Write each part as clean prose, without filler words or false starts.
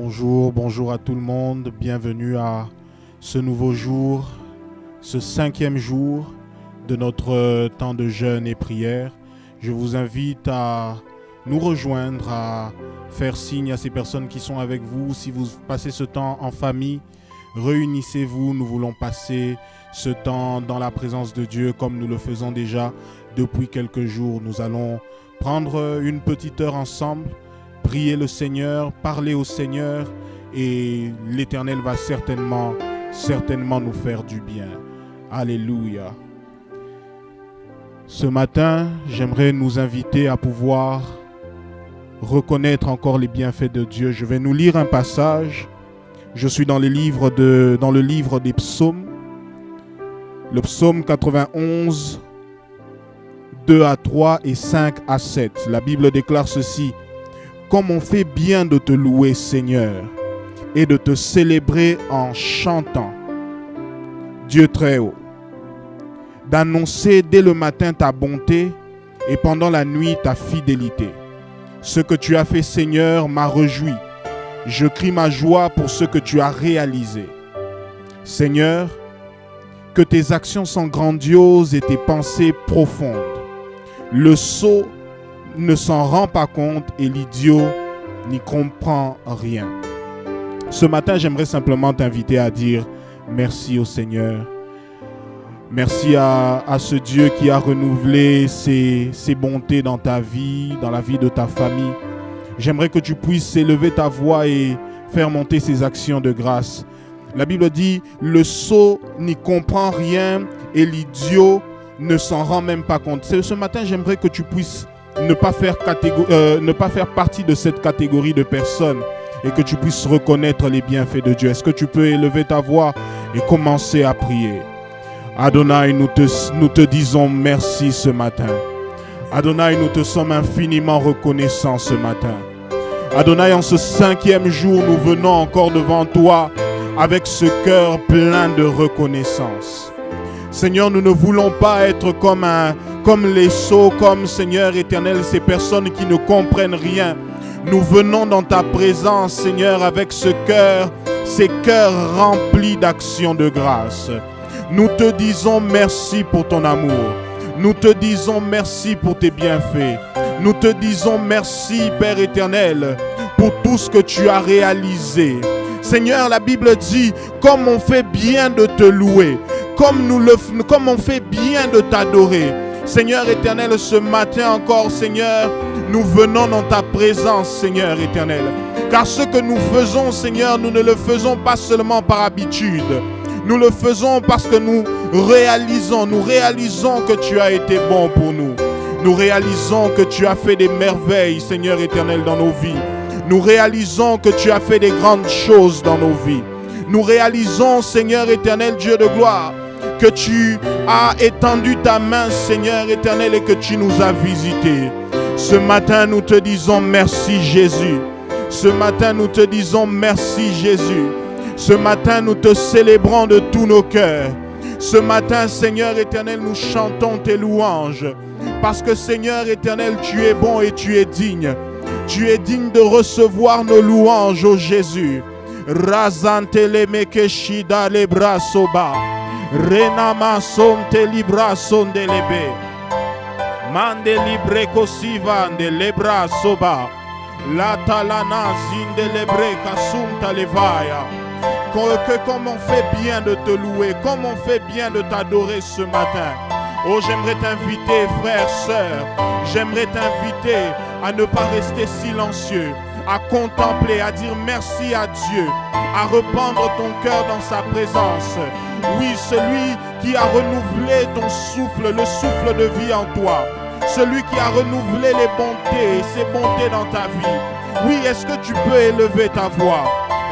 Bonjour à tout le monde, bienvenue à ce nouveau jour, ce 5e jour de notre temps de jeûne et prière. Je vous invite à nous rejoindre, à faire signe à ces personnes qui sont avec vous. Si vous passez ce temps en famille, réunissez-vous, nous voulons passer ce temps dans la présence de Dieu comme nous le faisons déjà depuis quelques jours. Nous allons prendre une petite heure ensemble, prier le Seigneur, parler au Seigneur et l'Éternel va certainement nous faire du bien. Alléluia. Ce matin, j'aimerais nous inviter à pouvoir reconnaître encore les bienfaits de Dieu. Je vais nous lire un passage. Je suis dans le livre des psaumes. Le psaume 91, 2 à 3 et 5 à 7. La Bible déclare ceci. Comme on fait bien de te louer, Seigneur, et de te célébrer en chantant, Dieu très haut, d'annoncer dès le matin ta bonté et pendant la nuit ta fidélité. Ce que tu as fait, Seigneur, m'a réjoui. Je crie ma joie pour ce que tu as réalisé. Seigneur, que tes actions sont grandioses et tes pensées profondes. Le sot ne s'en rend pas compte et l'idiot n'y comprend rien. Ce matin, j'aimerais simplement t'inviter à dire merci au Seigneur. Merci à ce Dieu qui a renouvelé ses bontés dans ta vie, dans la vie de ta famille. J'aimerais que tu puisses élever ta voix et faire monter ses actions de grâce. La Bible dit, le sot n'y comprend rien et l'idiot ne s'en rend même pas compte. Ce matin, j'aimerais que tu puisses ne pas faire partie de cette catégorie de personnes et que tu puisses reconnaître les bienfaits de Dieu. Est-ce que tu peux élever ta voix et commencer à prier? Adonai, nous te disons merci ce matin. Adonai, nous te sommes infiniment reconnaissants ce matin. Adonai, en ce 5e jour, nous venons encore devant toi avec ce cœur plein de reconnaissance. Seigneur, nous ne voulons pas être comme les sots, comme Seigneur éternel, ces personnes qui ne comprennent rien. Nous venons dans ta présence, Seigneur, avec ces cœurs remplis d'actions de grâce. Nous te disons merci pour ton amour. Nous te disons merci pour tes bienfaits. Nous te disons merci, Père éternel, pour tout ce que tu as réalisé. Seigneur, la Bible dit, comme on fait bien de te louer, comme on fait bien de t'adorer. Seigneur éternel, ce matin encore, Seigneur, nous venons dans ta présence, Seigneur éternel. Car ce que nous faisons, Seigneur, nous ne le faisons pas seulement par habitude. Nous le faisons parce que nous réalisons que tu as été bon pour nous. Nous réalisons que tu as fait des merveilles, Seigneur éternel, dans nos vies. Nous réalisons que tu as fait des grandes choses dans nos vies. Nous réalisons, Seigneur éternel, Dieu de gloire, que tu as étendu ta main, Seigneur éternel, et que tu nous as visités. Ce matin, nous te disons merci, Jésus. Ce matin, nous te disons merci, Jésus. Ce matin, nous te célébrons de tous nos cœurs. Ce matin, Seigneur éternel, nous chantons tes louanges. Parce que, Seigneur éternel, tu es bon et tu es digne. Tu es digne de recevoir nos louanges, ô Jésus. Razante le mekeshida le brasoba. Renama sonte libra sonde lebe. Mande libre kosiva de lebra soba. La talana zinde lebre kasunta levaya. Que comme on fait bien de te louer, comme on fait bien de t'adorer ce matin. Oh, j'aimerais t'inviter, frères, sœurs, j'aimerais t'inviter à ne pas rester silencieux, à contempler, à dire merci à Dieu, à répandre ton cœur dans sa présence. Oui, celui qui a renouvelé ton souffle, le souffle de vie en toi, celui qui a renouvelé les bontés, ses bontés dans ta vie. Oui, est-ce que tu peux élever ta voix?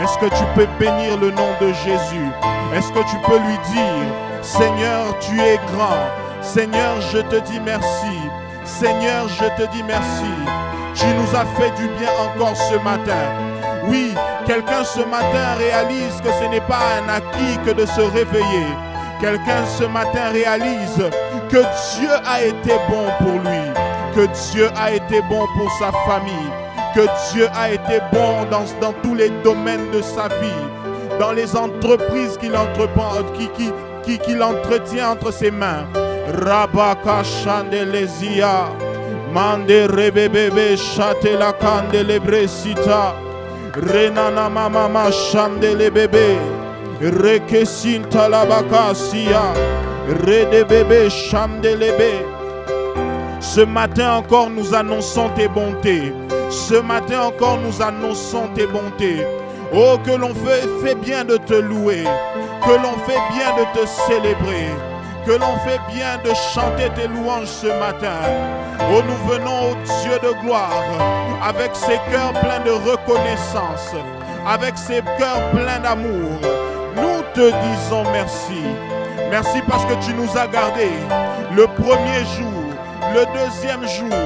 Est-ce que tu peux bénir le nom de Jésus? Est-ce que tu peux lui dire, Seigneur, tu es grand. Seigneur, je te dis merci. Seigneur, je te dis merci. Tu nous as fait du bien encore ce matin. Oui, quelqu'un ce matin réalise que ce n'est pas un acquis que de se réveiller. Quelqu'un ce matin réalise que Dieu a été bon pour lui, que Dieu a été bon pour sa famille, que Dieu a été bon dans tous les domaines de sa vie, dans les entreprises qu'il entretient entre ses mains. Rabaka Chandelesia, Mande Rebebebe Chatela Candelebresita, Renana Mama Chandelebebe, Rekesinta Labakasia, Redebebe Chandelebe. Ce matin encore, nous annonçons tes bontés. Ce matin encore, nous annonçons tes bontés. Oh, que l'on fait bien de te louer, que l'on fait bien de te célébrer, que l'on fait bien de chanter tes louanges ce matin. Oh, nous venons au Dieu de gloire, avec ces cœurs pleins de reconnaissance, avec ces cœurs pleins d'amour. Nous te disons merci. Merci parce que tu nous as gardés le premier jour, le deuxième jour,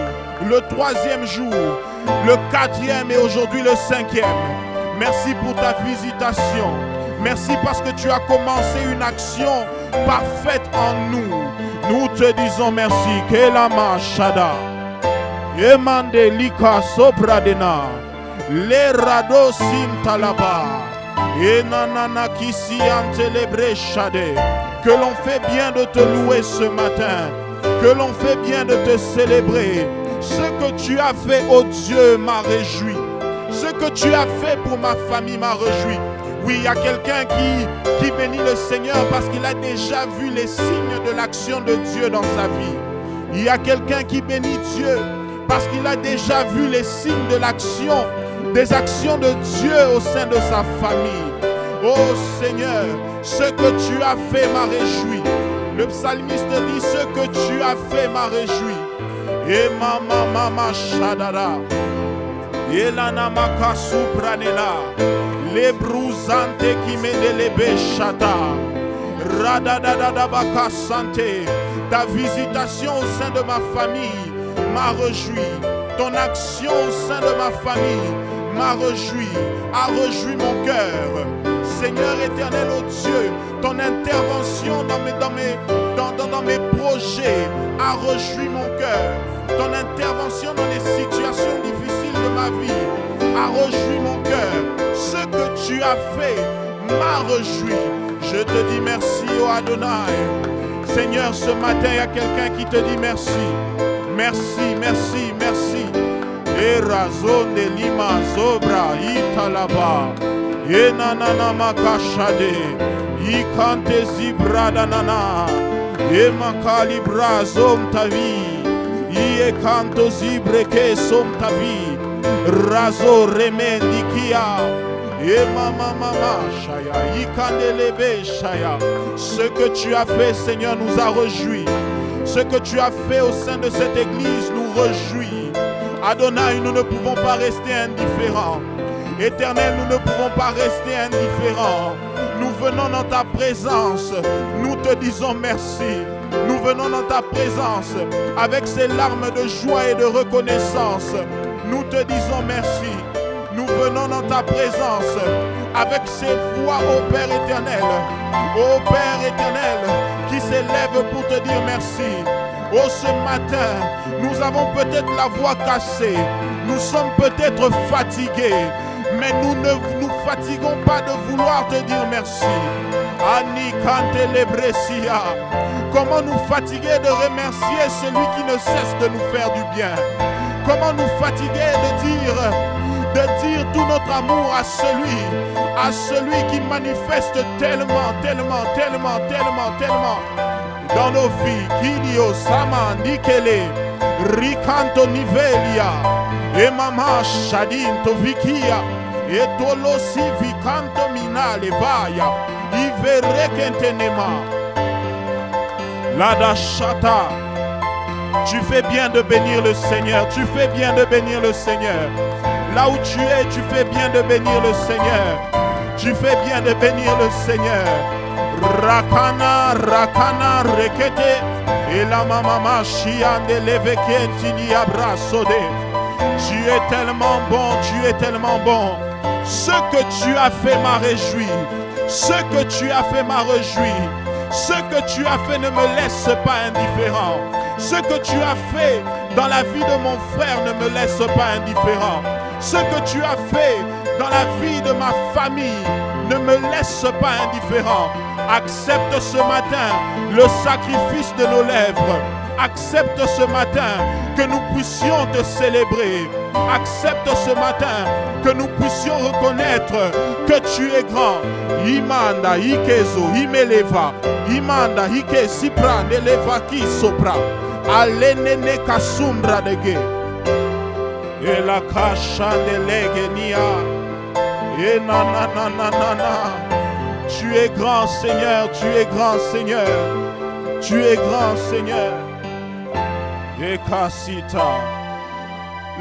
le troisième jour, le quatrième et aujourd'hui le cinquième. Merci pour ta visitation. Merci parce que tu as commencé une action parfaite en nous. Nous te disons merci. Kelama Shada. Emande Lika Sopradena. Le Rado Sintalaba. Enanana Kisi Antelebre Shade. Que l'on fait bien de te louer ce matin. Que l'on fait bien de te célébrer. Ce que tu as fait, oh Dieu, m'a réjoui. Ce que tu as fait pour ma famille m'a réjoui. Oui, il y a quelqu'un qui bénit le Seigneur parce qu'il a déjà vu les signes de l'action de Dieu dans sa vie. Il y a quelqu'un qui bénit Dieu parce qu'il a déjà vu les signes de l'action, des actions de Dieu au sein de sa famille. Oh Seigneur, ce que tu as fait m'a réjoui. Le psalmiste dit, ce que tu as fait m'a réjoui. Et mama shadara. Et la namaka supranela. Les broussantes qui me les béchata. Radadadada baka santé. Ta visitation au sein de ma famille m'a réjoui. Ton action au sein de ma famille m'a réjoui, a réjoui mon cœur. Seigneur éternel, oh Dieu, ton intervention dans mes projets a réjoui mon cœur. Ton intervention dans les situations difficiles de ma vie a réjoui mon cœur. Ce que tu as fait m'a réjoui. Je te dis merci, oh Adonai. Seigneur, ce matin, il y a quelqu'un qui te dit merci. Merci, merci, merci. Et razon de lima zobra italaba. Et nanana makashade. Ikante zibra danana. Et makalibra zom tavi. Ie kanto zibreke som tavi. Razo remendikia. Et mama shaya. Ikandelebe shaya. Ce que tu as fait, Seigneur, nous a réjouis. Ce que tu as fait au sein de cette église nous réjouit. Adonai, nous ne pouvons pas rester indifférents. Éternel, nous ne pouvons pas rester indifférents. Nous venons dans ta présence. Nous te disons merci. Nous venons dans ta présence avec ces larmes de joie et de reconnaissance. Nous te disons merci. Nous venons dans ta présence avec ces voix, ô Père éternel. Ô Père éternel, qui s'élève pour te dire merci. Oh, ce matin, nous avons peut-être la voix cassée. Nous sommes peut-être fatigués. Mais nous ne nous fatiguons pas de vouloir te dire merci. Ani kante lebresia. Comment nous fatiguer de remercier celui qui ne cesse de nous faire du bien. Comment nous fatiguer de dire tout notre amour à celui qui manifeste tellement dans nos vies. Kidio sama nikele rikanto nivelia e mama shadin to vikia e tolosi vikanto minale vaya iverekentenema lada shata. Tu fais bien de bénir le Seigneur. Tu fais bien de bénir le Seigneur. Là où tu es, tu fais bien de bénir le Seigneur. Tu fais bien de bénir le Seigneur. Rakana, rakana, rekete. Et la mama chiande levekentini abrasode. Tu es tellement bon, tu es tellement bon. Ce que tu as fait m'a réjoui. Ce que tu as fait m'a réjoui. Ce que tu as fait ne me laisse pas indifférent. Ce que tu as fait dans la vie de mon frère ne me laisse pas indifférent. Ce que tu as fait dans la vie de ma famille ne me laisse pas indifférent. Accepte ce matin le sacrifice de nos lèvres. Accepte ce matin que nous puissions te célébrer. Accepte ce matin que nous puissions reconnaître que tu es grand. Imanda, Ikezo, Imeleva, Imanda, Ike, Sipra, Neleva, Ki, Sopra, Alenene, Kasumbra, Dege, et la Kasha, Delege, Nia, et nananana. Tu es grand, Seigneur, tu es grand, Seigneur, tu es grand, Seigneur. Et Kassita.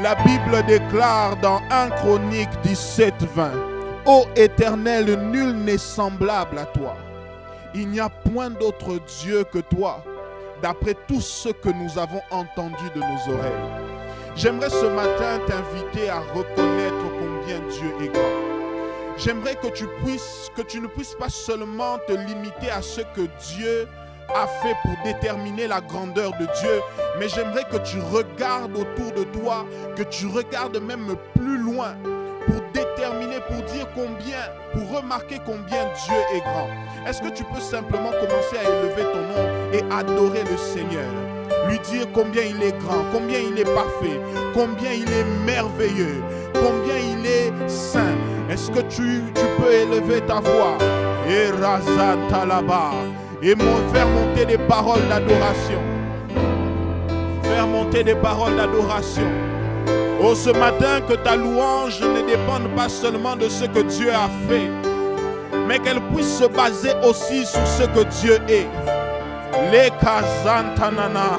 La Bible déclare dans 1 Chronique 17, 20, Ô Éternel, nul n'est semblable à toi. Il n'y a point d'autre Dieu que toi, d'après tout ce que nous avons entendu de nos oreilles. J'aimerais ce matin t'inviter à reconnaître combien Dieu est grand. J'aimerais que tu ne puisses pas seulement te limiter à ce que Dieu a fait pour déterminer la grandeur de Dieu, mais j'aimerais que tu regardes autour de toi, que tu regardes même plus loin pour déterminer, pour dire combien, pour remarquer combien Dieu est grand. Est-ce que tu peux simplement commencer à élever ton nom et adorer le Seigneur? Lui dire combien il est grand, combien il est parfait, combien il est merveilleux, combien il est saint. Est-ce que tu peux élever ta voix et Razata là-bas et faire monter des paroles d'adoration? Faire monter des paroles d'adoration. Oh, ce matin, que ta louange ne dépende pas seulement de ce que Dieu a fait, mais qu'elle puisse se baser aussi sur ce que Dieu est. Les Kazantanana,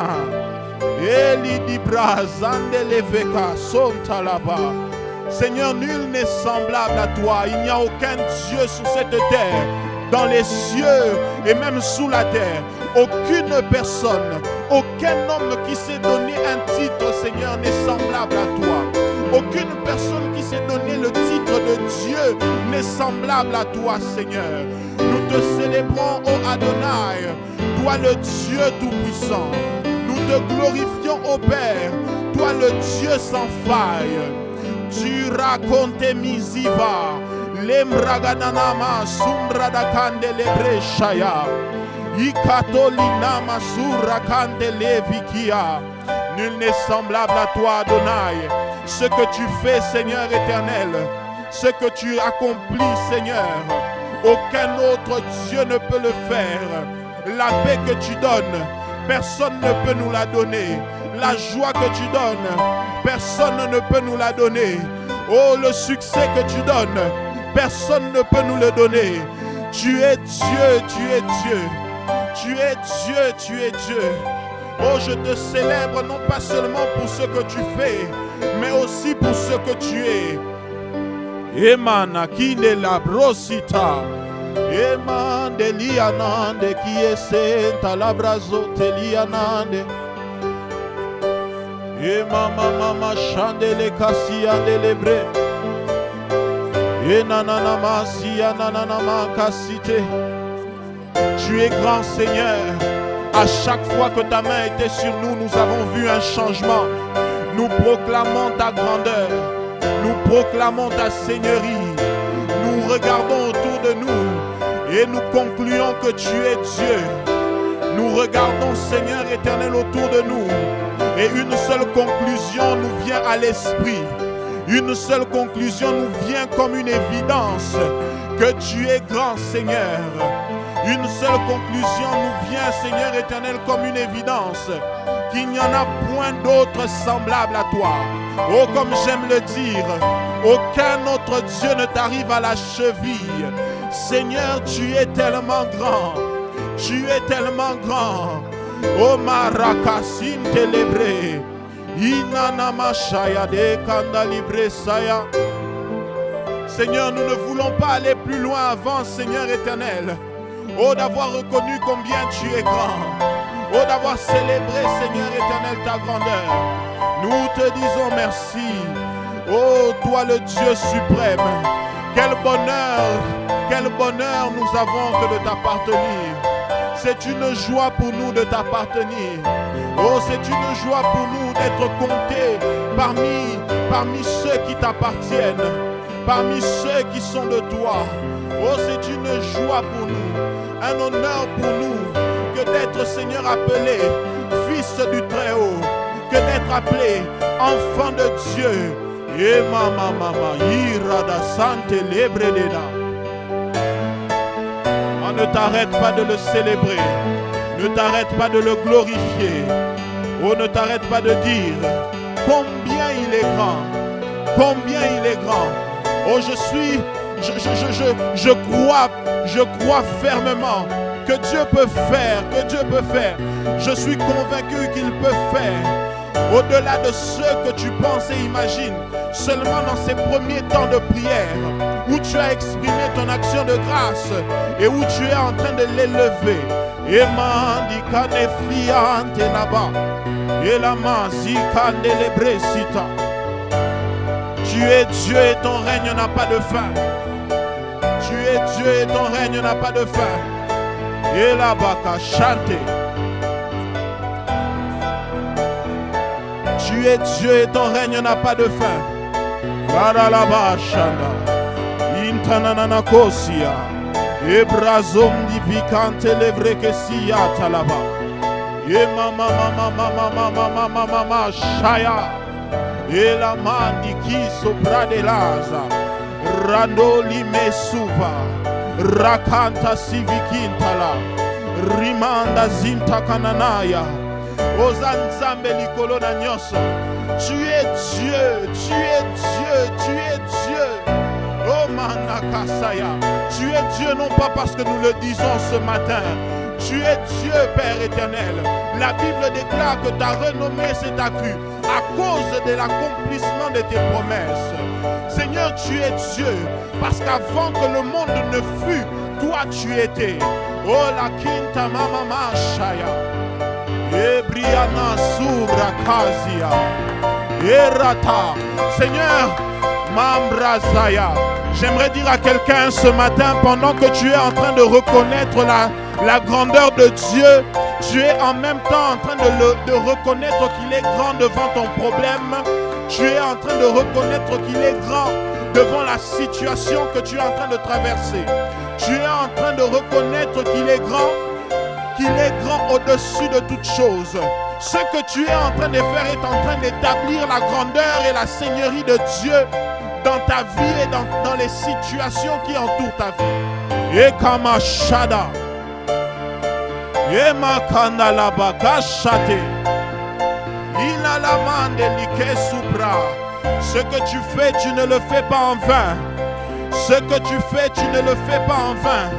Eli Dibra, Zandeleveka, Sontalaba. Seigneur, nul n'est semblable à toi. Il n'y a aucun Dieu sur cette terre, dans les cieux et même sous la terre. Aucune personne, aucun homme qui s'est donné un titre, Seigneur, n'est semblable à toi. Aucune personne qui s'est donné le titre de Dieu n'est semblable à toi, Seigneur. Nous te célébrons, ô Adonai, toi le Dieu tout-puissant. Nous te glorifions, ô Père, toi le Dieu sans faille. Tu racontes misiva, lembragananama, sumradakande lebreshaya, ikatolinama surakande levikia. Nul n'est semblable à toi, Adonai. Ce que tu fais, Seigneur éternel, ce que tu accomplis, Seigneur, aucun autre Dieu ne peut le faire. La paix que tu donnes, personne ne peut nous la donner. La joie que tu donnes, personne ne peut nous la donner. Oh, le succès que tu donnes, personne ne peut nous le donner. Tu es Dieu, tu es Dieu. Tu es Dieu, tu es Dieu. Oh, je te célèbre non pas seulement pour ce que tu fais, mais aussi pour ce que tu es. Emana kine la brosita. Emande lianande qui est senta la brazote lianande. Et mama chandele kassia delebre. Et nananama sia nananama kasite. Tu es grand, Seigneur. À chaque fois que ta main était sur nous, nous avons vu un changement. Nous proclamons ta grandeur. Nous proclamons ta seigneurie. Nous regardons autour de nous et nous concluons que tu es Dieu. Nous regardons, Seigneur éternel, autour de nous. Et une seule conclusion nous vient à l'esprit. Une seule conclusion nous vient comme une évidence que tu es grand, Seigneur. Une seule conclusion nous vient, Seigneur éternel, comme une évidence qu'il n'y en a point d'autre semblable à toi. Oh, comme j'aime le dire, aucun autre Dieu ne t'arrive à la cheville. Seigneur, tu es tellement grand. Tu es tellement grand. Oh, Marakasim télébré. Inanamashaya de Kandalibre Saya. Seigneur, nous ne voulons pas aller plus loin avant, Seigneur éternel. Oh, d'avoir reconnu combien tu es grand. Oh, d'avoir célébré, Seigneur éternel, ta grandeur. Nous te disons merci. Oh, toi le Dieu suprême. Quel bonheur nous avons que de t'appartenir. C'est une joie pour nous de t'appartenir. Oh, c'est une joie pour nous d'être comptés parmi ceux qui t'appartiennent, parmi ceux qui sont de toi. Oh, c'est une joie pour nous, un honneur pour nous que d'être, Seigneur, appelé fils du Très-Haut, que d'être appelé enfant de Dieu. Et mama, irada sante lebredena. Oh, ne t'arrête pas de le célébrer, ne t'arrête pas de le glorifier. Oh, ne t'arrête pas de dire combien il est grand, combien il est grand. Oh, je crois fermement que Dieu peut faire, Je suis convaincu qu'il peut faire au-delà de ce que tu penses et imagines. Seulement dans ces premiers temps de prière où tu as exprimé ton action de grâce et où tu es en train de l'élever. Et mandikane fiante là-bas. Et la mazika nelebresita. Tu es Dieu et ton règne n'a pas de fin. Tu es Dieu et ton règne n'a pas de fin. Et là-bas, chante. Tu es Dieu et ton règne n'a pas de fin. Là-bas, chanda. Intanana kosia. Et brazom di picante levre que si talaba. Et mama shaya. Et la mandi qui sopra de laza. Randoli me suva. Rakanta sivikintala. Rimanda zinta kananaya. Ozanzambe likolona nyoso. Tu es Dieu, tu es Dieu, tu es Dieu. Oh manakasaya. Tu es Dieu non pas parce que nous le disons ce matin. Tu es Dieu, Père éternel. La Bible déclare que ta renommée s'est accrue à cause de l'accomplissement de tes promesses. Seigneur, tu es Dieu, parce qu'avant que le monde ne fût, toi tu étais. Oh la quinta mama shaya. Ebriana Soubra Kazia. Erata. Seigneur, Mambrazaya. J'aimerais dire à quelqu'un ce matin, pendant que tu es en train de reconnaître la grandeur de Dieu, tu es en même temps en train de reconnaître qu'il est grand devant ton problème. Tu es en train de reconnaître qu'il est grand devant la situation que tu es en train de traverser. Tu es en train de reconnaître qu'il est grand au-dessus de toutes choses. Ce que tu es en train de faire est en train d'établir la grandeur et la seigneurie de Dieu dans ta vie et dans les situations qui entourent ta vie. Et Kamashada. Et Makanda Bagashate. Inalamande Like Supra. Ce que tu fais, tu ne le fais pas en vain. Ce que tu fais, tu ne le fais pas en vain.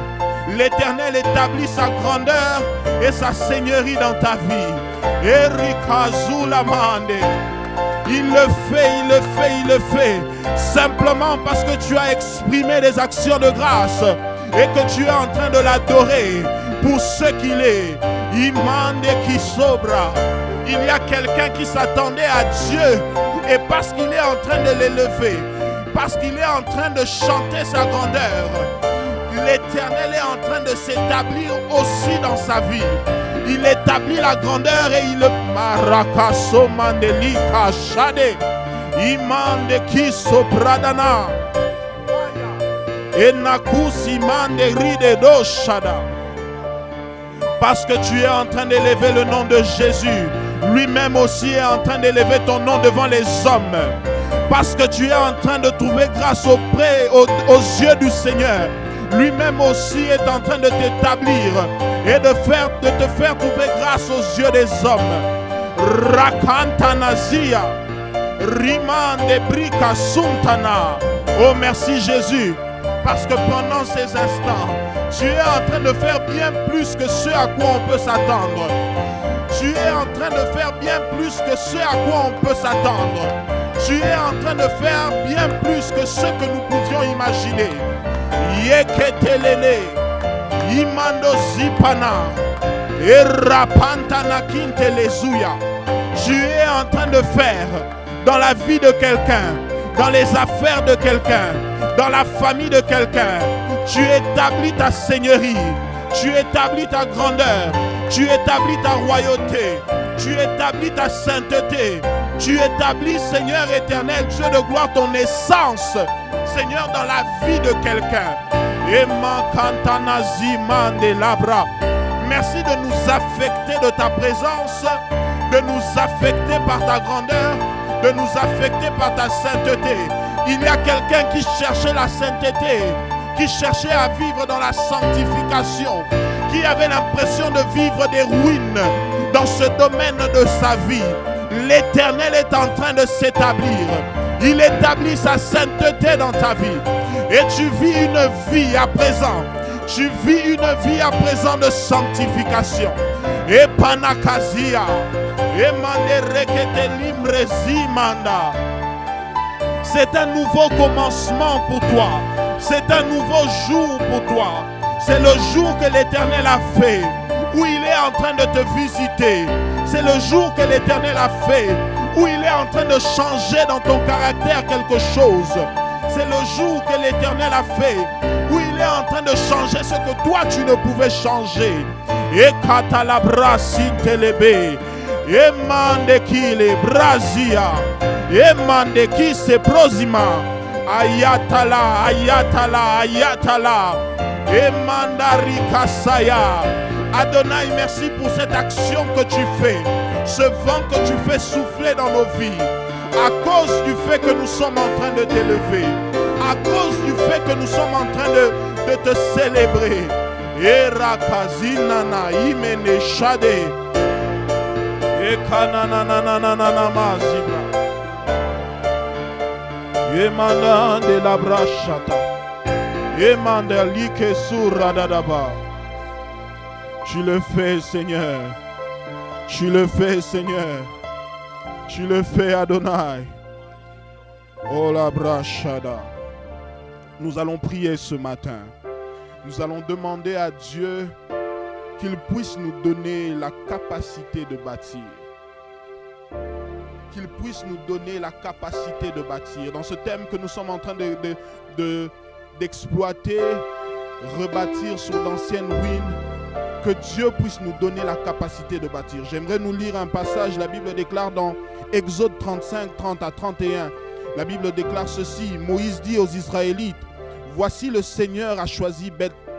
L'Éternel établit sa grandeur et sa seigneurie dans ta vie. Erikazulamande. Il le fait. Simplement parce que tu as exprimé des actions de grâce et que tu es en train de l'adorer pour ce qu'il est. Imande qui sobra. Il y a quelqu'un qui s'attendait à Dieu et parce qu'il est en train de l'élever, parce qu'il est en train de chanter sa grandeur, l'Éternel est en train de s'établir aussi dans sa vie. Il établit la grandeur et il le marakaso mandelika shade imande kiso pradana enakusi mande ride do shada. Parce que tu es en train d'élever le nom de Jésus, lui-même aussi est en train d'élever ton nom devant les hommes. Parce que tu es en train de trouver grâce aux yeux du Seigneur, lui-même aussi est en train de t'établir et de te faire trouver grâce aux yeux des hommes. Rakantanazia, Rimande Brika Suntana. Oh merci Jésus, parce que pendant ces instants, tu es en train de faire bien plus que ce à quoi on peut s'attendre. Tu es en train de faire bien plus que ce à quoi on peut s'attendre. Tu es en train de faire bien plus que ce que nous pouvions imaginer. Yeketelele, Imando Zipana, Erapantana Kintelezuya. Tu es en train de faire dans la vie de quelqu'un, dans les affaires de quelqu'un, dans la famille de quelqu'un. Tu établis ta seigneurie Tu établis ta grandeur. Tu établis ta royauté. Tu établis ta sainteté. Tu établis, Seigneur éternel, Dieu de gloire, ton essence, Seigneur, dans la vie de quelqu'un. Merci de nous affecter de ta présence, de nous affecter par ta grandeur, de nous affecter par ta sainteté. Il y a quelqu'un qui cherchait la sainteté, qui cherchait à vivre dans la sanctification, qui avait l'impression de vivre des ruines dans ce domaine de sa vie. L'Éternel est en train de s'établir. Il établit sa sainteté dans ta vie. Et tu vis une vie à présent. Tu vis une vie à présent de sanctification. Et panakazia. Et manderekete limrezi manda. C'est un nouveau commencement pour toi. C'est un nouveau jour pour toi. C'est le jour que l'Éternel a fait, où il est en train de te visiter. C'est le jour que l'Éternel a fait, où il est en train de changer dans ton caractère quelque chose. C'est le jour que l'Éternel a fait, où il est en train de changer ce que toi tu ne pouvais changer. Et katalabra sintelebe, et mandeki le brazia, et mandeki se prosima, ayatala, ayatala, ayatala, et mandari kasaya. Adonai, merci pour cette action que tu fais, ce vent que tu fais souffler dans nos vies, à cause du fait que nous sommes en train de t'élever, à cause du fait que nous sommes en train de te célébrer. Erakazinana imene shade, ekanananananana mazibra, emana de la brachata, emanda like suradadaba. Tu le fais, Seigneur. Tu le fais, Seigneur. Tu le fais, Adonai. Oh la brachada. Nous allons prier ce matin. Nous allons demander à Dieu qu'il puisse nous donner la capacité de bâtir. Qu'il puisse nous donner la capacité de bâtir. Dans ce thème que nous sommes en train d'exploiter, rebâtir sur d'anciennes ruines, que Dieu puisse nous donner la capacité de bâtir. J'aimerais nous lire un passage. La Bible déclare dans Exode 35, 30 à 31. La Bible déclare ceci. Moïse dit aux Israélites, voici le Seigneur a choisi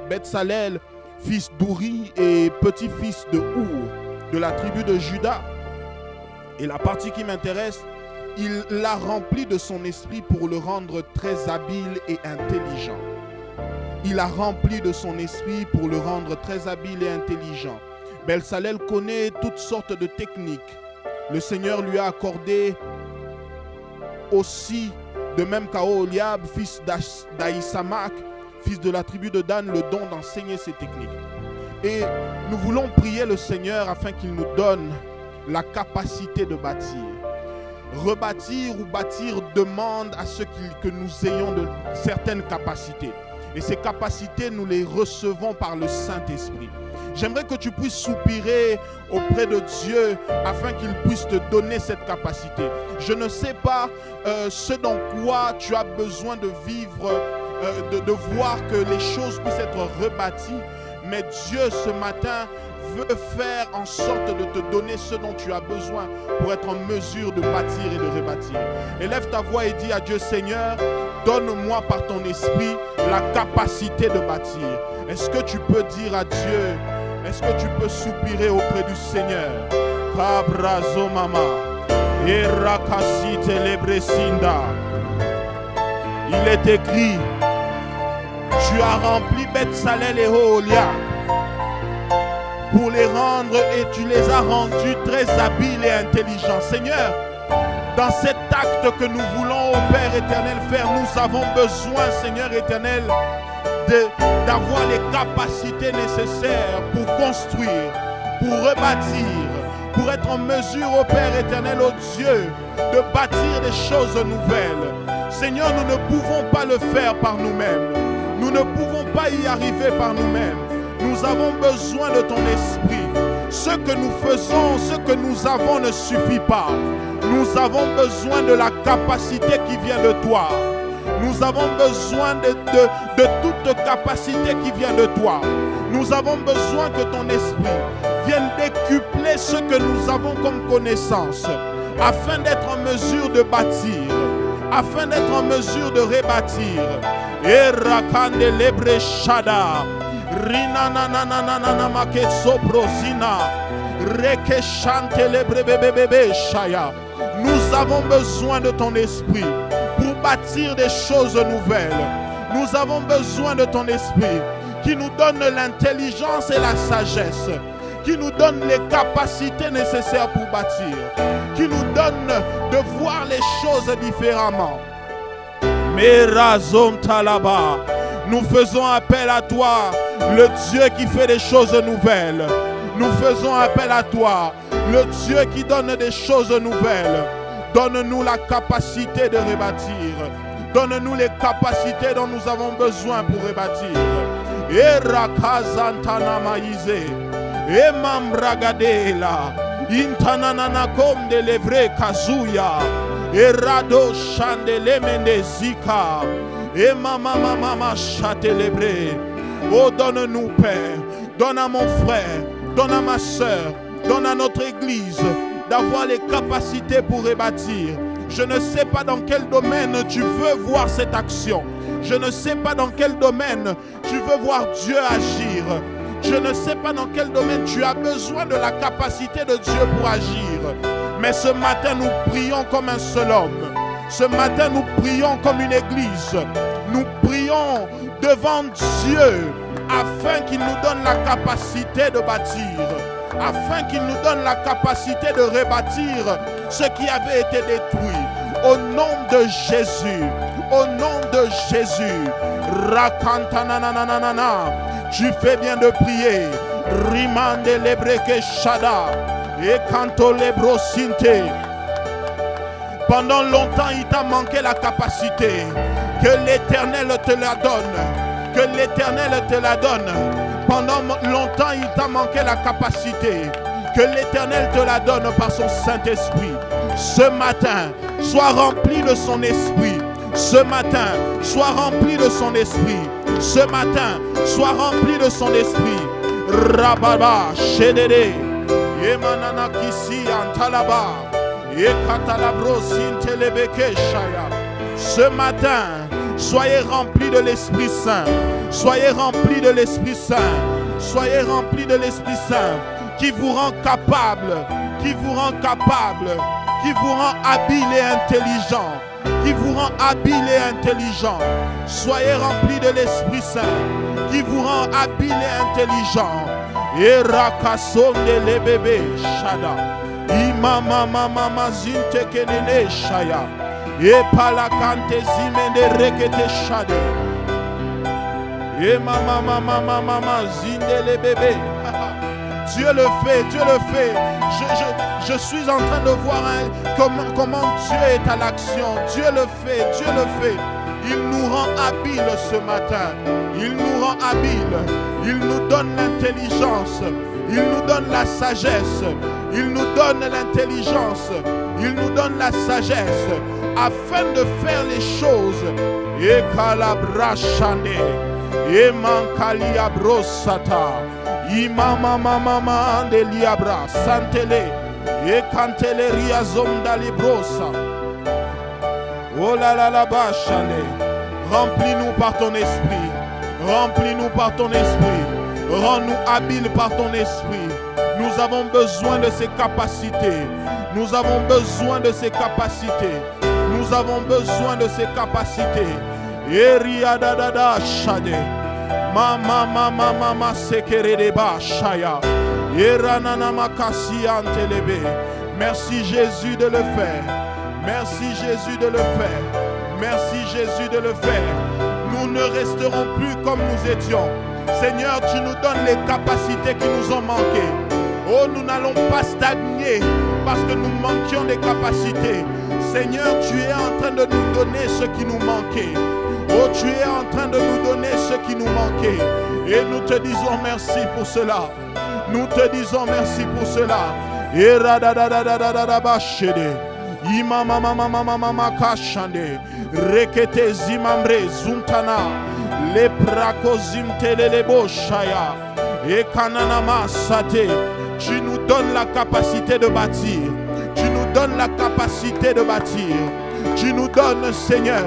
Betsalel, fils d'Ouri et petit-fils de Our, de la tribu de Juda. Et la partie qui m'intéresse, il l'a rempli de son esprit pour le rendre très habile et intelligent. Il a rempli de son esprit pour le rendre très habile et intelligent. Betsalel connaît toutes sortes de techniques. Le Seigneur lui a accordé aussi, de même qu'Aholiab, fils d'Ahisamak, fils de la tribu de Dan, le don d'enseigner ces techniques. Et nous voulons prier le Seigneur afin qu'il nous donne la capacité de bâtir. Rebâtir ou bâtir demande à ce que nous ayons de certaines capacités. Et ces capacités, nous les recevons par le Saint-Esprit. J'aimerais que tu puisses soupirer auprès de Dieu afin qu'il puisse te donner cette capacité. Je ne sais pas ce dans quoi tu as besoin de vivre, de voir que les choses puissent être rebâties, mais Dieu ce matin veut faire en sorte de te donner ce dont tu as besoin pour être en mesure de bâtir et de rebâtir. Élève ta voix et dis à Dieu, Seigneur, donne-moi par ton esprit la capacité de bâtir. Est-ce que tu peux dire à Dieu, est-ce que tu peux soupirer auprès du Seigneur? Kabrazo mama, erakasi telebresinda. Il est écrit, tu as rempli Betsalel et Oholiab pour les rendre et tu les as rendus très habiles et intelligents. Seigneur, dans cet acte que nous voulons, au Père éternel, faire, nous avons besoin, Seigneur éternel, d'avoir les capacités nécessaires pour construire, pour rebâtir, pour être en mesure, au Père éternel, au Dieu, de bâtir des choses nouvelles. Seigneur, nous ne pouvons pas le faire par nous-mêmes. Nous ne pouvons pas y arriver par nous-mêmes. Nous avons besoin de ton esprit. Ce que nous faisons, ce que nous avons ne suffit pas. Nous avons besoin de la capacité qui vient de toi. Nous avons besoin de toute capacité qui vient de toi. Nous avons besoin que ton esprit vienne décupler ce que nous avons comme connaissance, afin d'être en mesure de bâtir, afin d'être en mesure de rebâtir. Et rakande lebre shada, rina na na na na na na make soprosina, reke chante lebre bebe shaya. Nous avons besoin de ton esprit pour bâtir des choses nouvelles. Nous avons besoin de ton esprit qui nous donne l'intelligence et la sagesse, qui nous donne les capacités nécessaires pour bâtir, qui nous donne de voir les choses différemment. Merazon Talaba, nous faisons appel à toi, le Dieu qui fait des choses nouvelles. Nous faisons appel à toi, le Dieu qui donne des choses nouvelles. Donne-nous la capacité de rebâtir. Donne-nous les capacités dont nous avons besoin pour rebâtir. Erakazantana maïze, Emambragadela, Intanana kom de levre kazuya, Erado chandele mendezika, Emamamama chatelebre. Oh, donne-nous, Père, donne à mon frère, donne à ma soeur, donne à notre église d'avoir les capacités pour rebâtir. Je ne sais pas dans quel domaine tu veux voir cette action. Je ne sais pas dans quel domaine tu veux voir Dieu agir. Je ne sais pas dans quel domaine tu as besoin de la capacité de Dieu pour agir. Mais ce matin, nous prions comme un seul homme. Ce matin, nous prions comme une église. Nous prions devant Dieu afin qu'il nous donne la capacité de bâtir, afin qu'il nous donne la capacité de rebâtir ce qui avait été détruit. Au nom de Jésus, au nom de Jésus, Rakantanananana, tu fais bien de prier. Rimande lebreke shada et kanto lebro sinte. Pendant longtemps, il t'a manqué la capacité. Que l'Éternel te la donne. Que l'Éternel te la donne. Pendant longtemps, il t'a manqué la capacité. Que l'Éternel te la donne par son Saint-Esprit. Ce matin, sois rempli de son esprit. Ce matin, sois rempli de son esprit. Ce matin, sois rempli de son esprit. Rababa, Shedede, Yemanana Kisi, Antalaba, Yekatalabro, Sintelebeke, Shaya. Ce matin, soyez remplis de l'Esprit Saint. Soyez remplis de l'Esprit Saint. Soyez remplis de l'Esprit Saint qui vous rend capable, qui vous rend capable, qui vous rend habile et intelligent, qui vous rend habile et intelligent. Soyez remplis de l'Esprit Saint qui vous rend habile et intelligent. Et rakasonde les bébés shada. Imama mama zinte kenene shaya. Et palakante zimende rekete shade. Et mama zinde les bébés. Dieu le fait, Dieu le fait. Je suis en train de voir comment Dieu est à l'action. Dieu le fait, Dieu le fait. Il nous rend habiles ce matin. Il nous rend habiles. Il nous donne l'intelligence. Il nous donne la sagesse. Il nous donne l'intelligence. Il nous donne la sagesse afin de faire les choses. Et kalabra chane. Et mankalia brosata. Imama mama de liabra santele. Et kantele riazom dalibrosa. Oh là là là bas chane. Remplis-nous par ton esprit. Remplis-nous par ton esprit. Rends-nous habiles par ton esprit. Nous avons besoin de ces capacités. Nous avons besoin de ces capacités. Nous avons besoin de ces capacités. Eria da da da shade. Mama sekere ba shaya. Eranana makasi antelebe. Merci Jésus de le faire. Merci Jésus de le faire. Merci Jésus de le faire. Nous ne resterons plus comme nous étions. Seigneur, tu nous donnes les capacités qui nous ont manqué. Oh, nous n'allons pas stagner parce que nous manquions des capacités. Seigneur, tu es en train de nous donner ce qui nous manquait. Oh, tu es en train de nous donner ce qui nous manquait. Et nous te disons merci pour cela. Nous te disons merci pour cela. Ima mama mama mama kashande. Rekete zimamre zuntana. Le prakozim telelebo shaya. Et kananama sate. Tu nous donnes la capacité de bâtir. Tu nous donnes la capacité de bâtir. Tu nous donnes, Seigneur.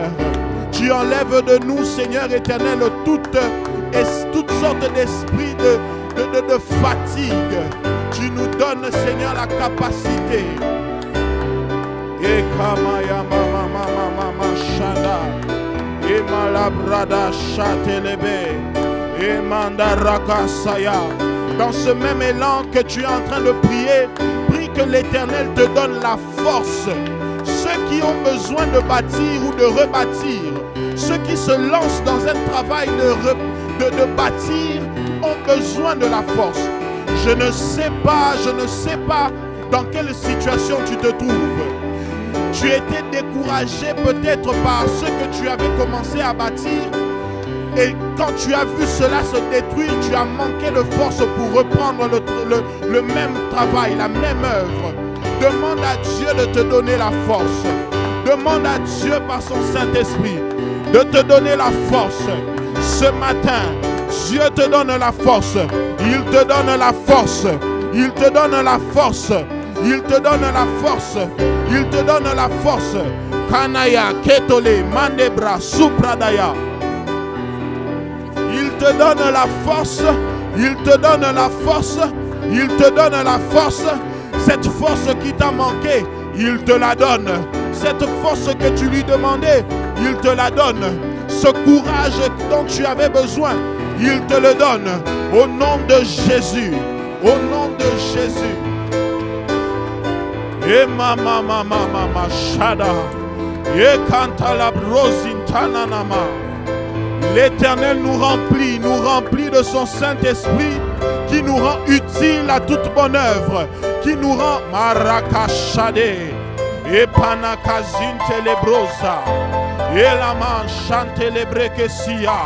Tu enlèves de nous, Seigneur éternel, toutes sortes d'esprits de fatigue. Tu nous donnes, Seigneur, la capacité. Et kamaya mama mama mama shada. Et malabrada chatelebe. Et mandaraka saya. Dans ce même élan que tu es en train de prier, prie que l'Éternel te donne la force. Ceux qui ont besoin de bâtir ou de rebâtir, ceux qui se lancent dans un travail de bâtir, ont besoin de la force. Je ne sais pas dans quelle situation tu te trouves. Tu étais découragé peut-être par ce que tu avais commencé à bâtir. Et quand tu as vu cela se détruire, tu as manqué de force pour reprendre le même travail, la même œuvre. Demande à Dieu de te donner la force. Demande à Dieu par son Saint-Esprit de te donner la force. Ce matin, Dieu te donne la force. Il te donne la force. Il te donne la force. Il te donne la force. Il te donne la force. Kanaya, Ketole, Mandebra, Supradaya. Il te donne la force, il te donne la force, il te donne la force. Cette force qui t'a manqué, il te la donne. Cette force que tu lui demandais, il te la donne. Ce courage dont tu avais besoin, il te le donne. Au nom de Jésus, au nom de Jésus. Et mama mama mama shada, et kanta la brosintananama. L'Éternel nous remplit de son Saint-Esprit qui nous rend utiles à toute bonne œuvre, qui nous rend marakashade et panakazin telebrosa et la man chante lebrekesia.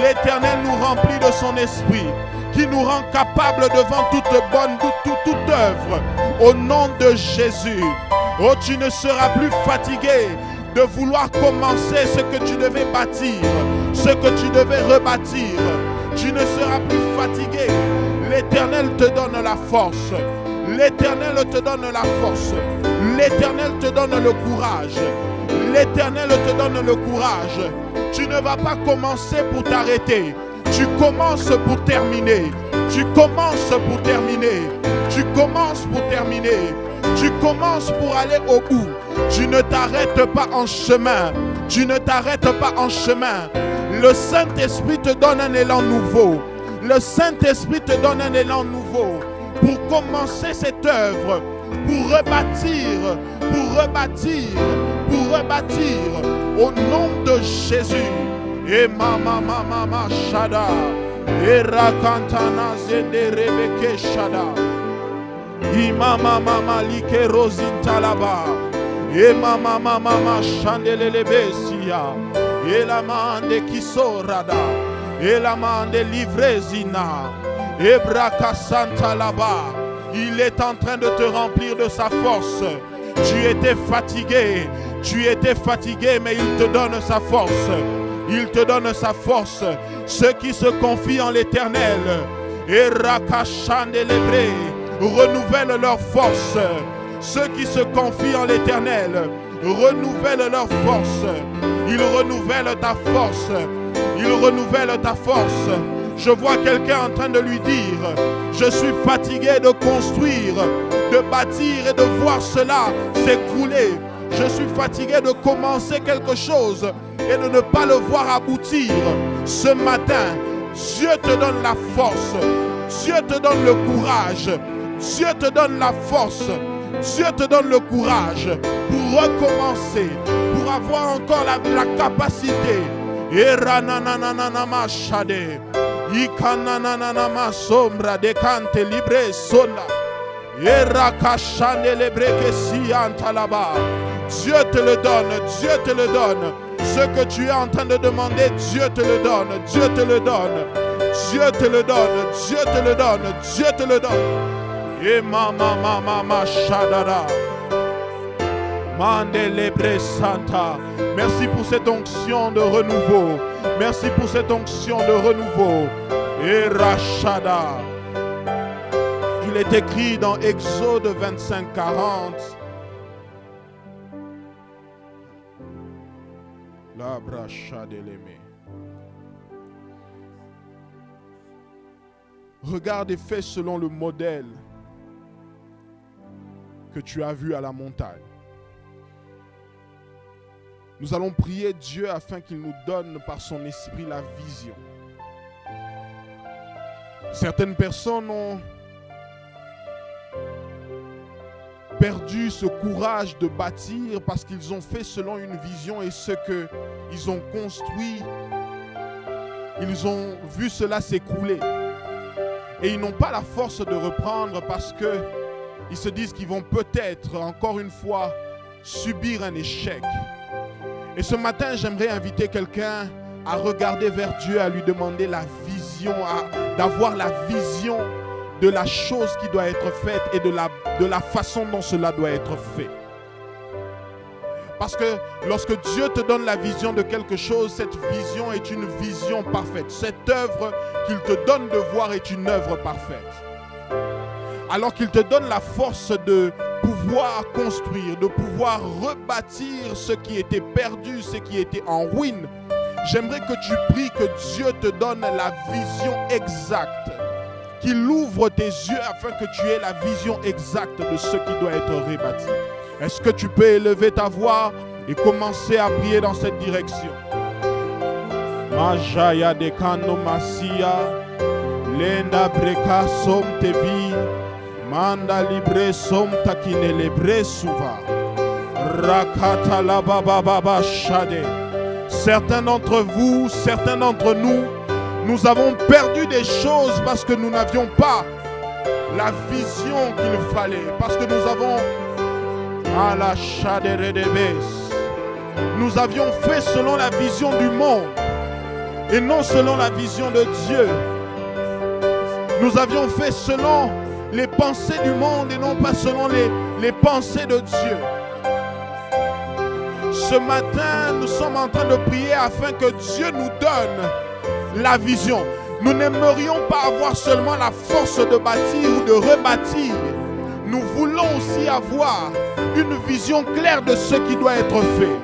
L'Éternel nous remplit de son esprit qui nous rend capables devant toute œuvre au nom de Jésus. Oh, tu ne seras plus fatigué de vouloir commencer ce que tu devais bâtir, ce que tu devais rebâtir. Tu ne seras plus fatigué. L'Éternel te donne la force. L'Éternel te donne la force. L'Éternel te donne le courage. L'Éternel te donne le courage. Tu ne vas pas commencer pour t'arrêter. Tu commences pour terminer. Tu commences pour terminer. Tu commences pour terminer. Tu commences pour aller au bout. Tu ne t'arrêtes pas en chemin. Tu ne t'arrêtes pas en chemin. Le Saint-Esprit te donne un élan nouveau. Le Saint-Esprit te donne un élan nouveau pour commencer cette œuvre, pour rebâtir, pour rebâtir, pour rebâtir au nom de Jésus. Et mama mama mama shada, et rakantana zende rebeke shada. Imama mama like rozintalaba. Et mama mama mama chandelelebe siya. Et la mande kisorada. Et la mande livrezina. Et braka santa là-bas. Il est en train de te remplir de sa force. Tu étais fatigué, mais il te donne sa force. Il te donne sa force. Ceux qui se confient en l'Éternel, et rakashandelebre, renouvellent leur force. Ceux qui se confient en l'Éternel, renouvellent leur force. Il renouvelle ta force. Il renouvelle ta force. Je vois quelqu'un en train de lui dire: je suis fatigué de construire, de bâtir et de voir cela s'écrouler. Je suis fatigué de commencer quelque chose et de ne pas le voir aboutir. Ce matin, Dieu te donne la force. Dieu te donne le courage. Dieu te donne la force. Dieu te donne le courage pour recommencer, pour avoir encore la capacité. Et rananananama shade. Ikanananama sombra de kante libre sonda. Era kashane lebre que si antalaba. Dieu te le donne, Dieu te le donne. Ce que tu es en train de demander, Dieu te le donne, Dieu te le donne. Dieu te le donne, Dieu te le donne, Dieu te le donne. Et mama mama shadada. Mandelebre Santa. Merci pour cette onction de renouveau. Merci pour cette onction de renouveau. Et Rachada. Il est écrit dans Exode 25:40. La bracha de l'aimé. Regarde et fais selon le modèle que tu as vu à la montagne. Nous allons prier Dieu afin qu'il nous donne par son esprit la vision. Certaines personnes ont perdu ce courage de bâtir parce qu'ils ont fait selon une vision et ce qu'ils ont construit, ils ont vu cela s'écrouler. Et ils n'ont pas la force de reprendre parce qu'ils se disent qu'ils vont peut-être encore une fois subir un échec. Et ce matin, j'aimerais inviter quelqu'un à regarder vers Dieu, à lui demander la vision, d'avoir la vision de la chose qui doit être faite et de la façon dont cela doit être fait. Parce que lorsque Dieu te donne la vision de quelque chose, cette vision est une vision parfaite. Cette œuvre qu'il te donne de voir est une œuvre parfaite. Alors qu'il te donne la force de pouvoir construire, de pouvoir rebâtir ce qui était perdu, ce qui était en ruine, j'aimerais que tu pries que Dieu te donne la vision exacte, qu'il ouvre tes yeux afin que tu aies la vision exacte de ce qui doit être rebâti. Est-ce que tu peux élever ta voix et commencer à prier dans cette direction? Majaya de Kano Masia, Lenda Breka Som Tevi, Manda Libre Som Takine Libre Suva, Rakata la Baba Baba Shade. Certains d'entre vous, certains d'entre nous, nous avons perdu des choses parce que nous n'avions pas la vision qu'il fallait, parce que nous avons nous avions fait selon la vision du monde et non selon la vision de Dieu. Nous avions fait selon les pensées du monde et non pas selon les pensées de Dieu. Ce matin, nous sommes en train de prier afin que Dieu nous donne la vision. Nous n'aimerions pas avoir seulement la force de bâtir ou de rebâtir. Nous voulons aussi avoir une vision claire de ce qui doit être fait.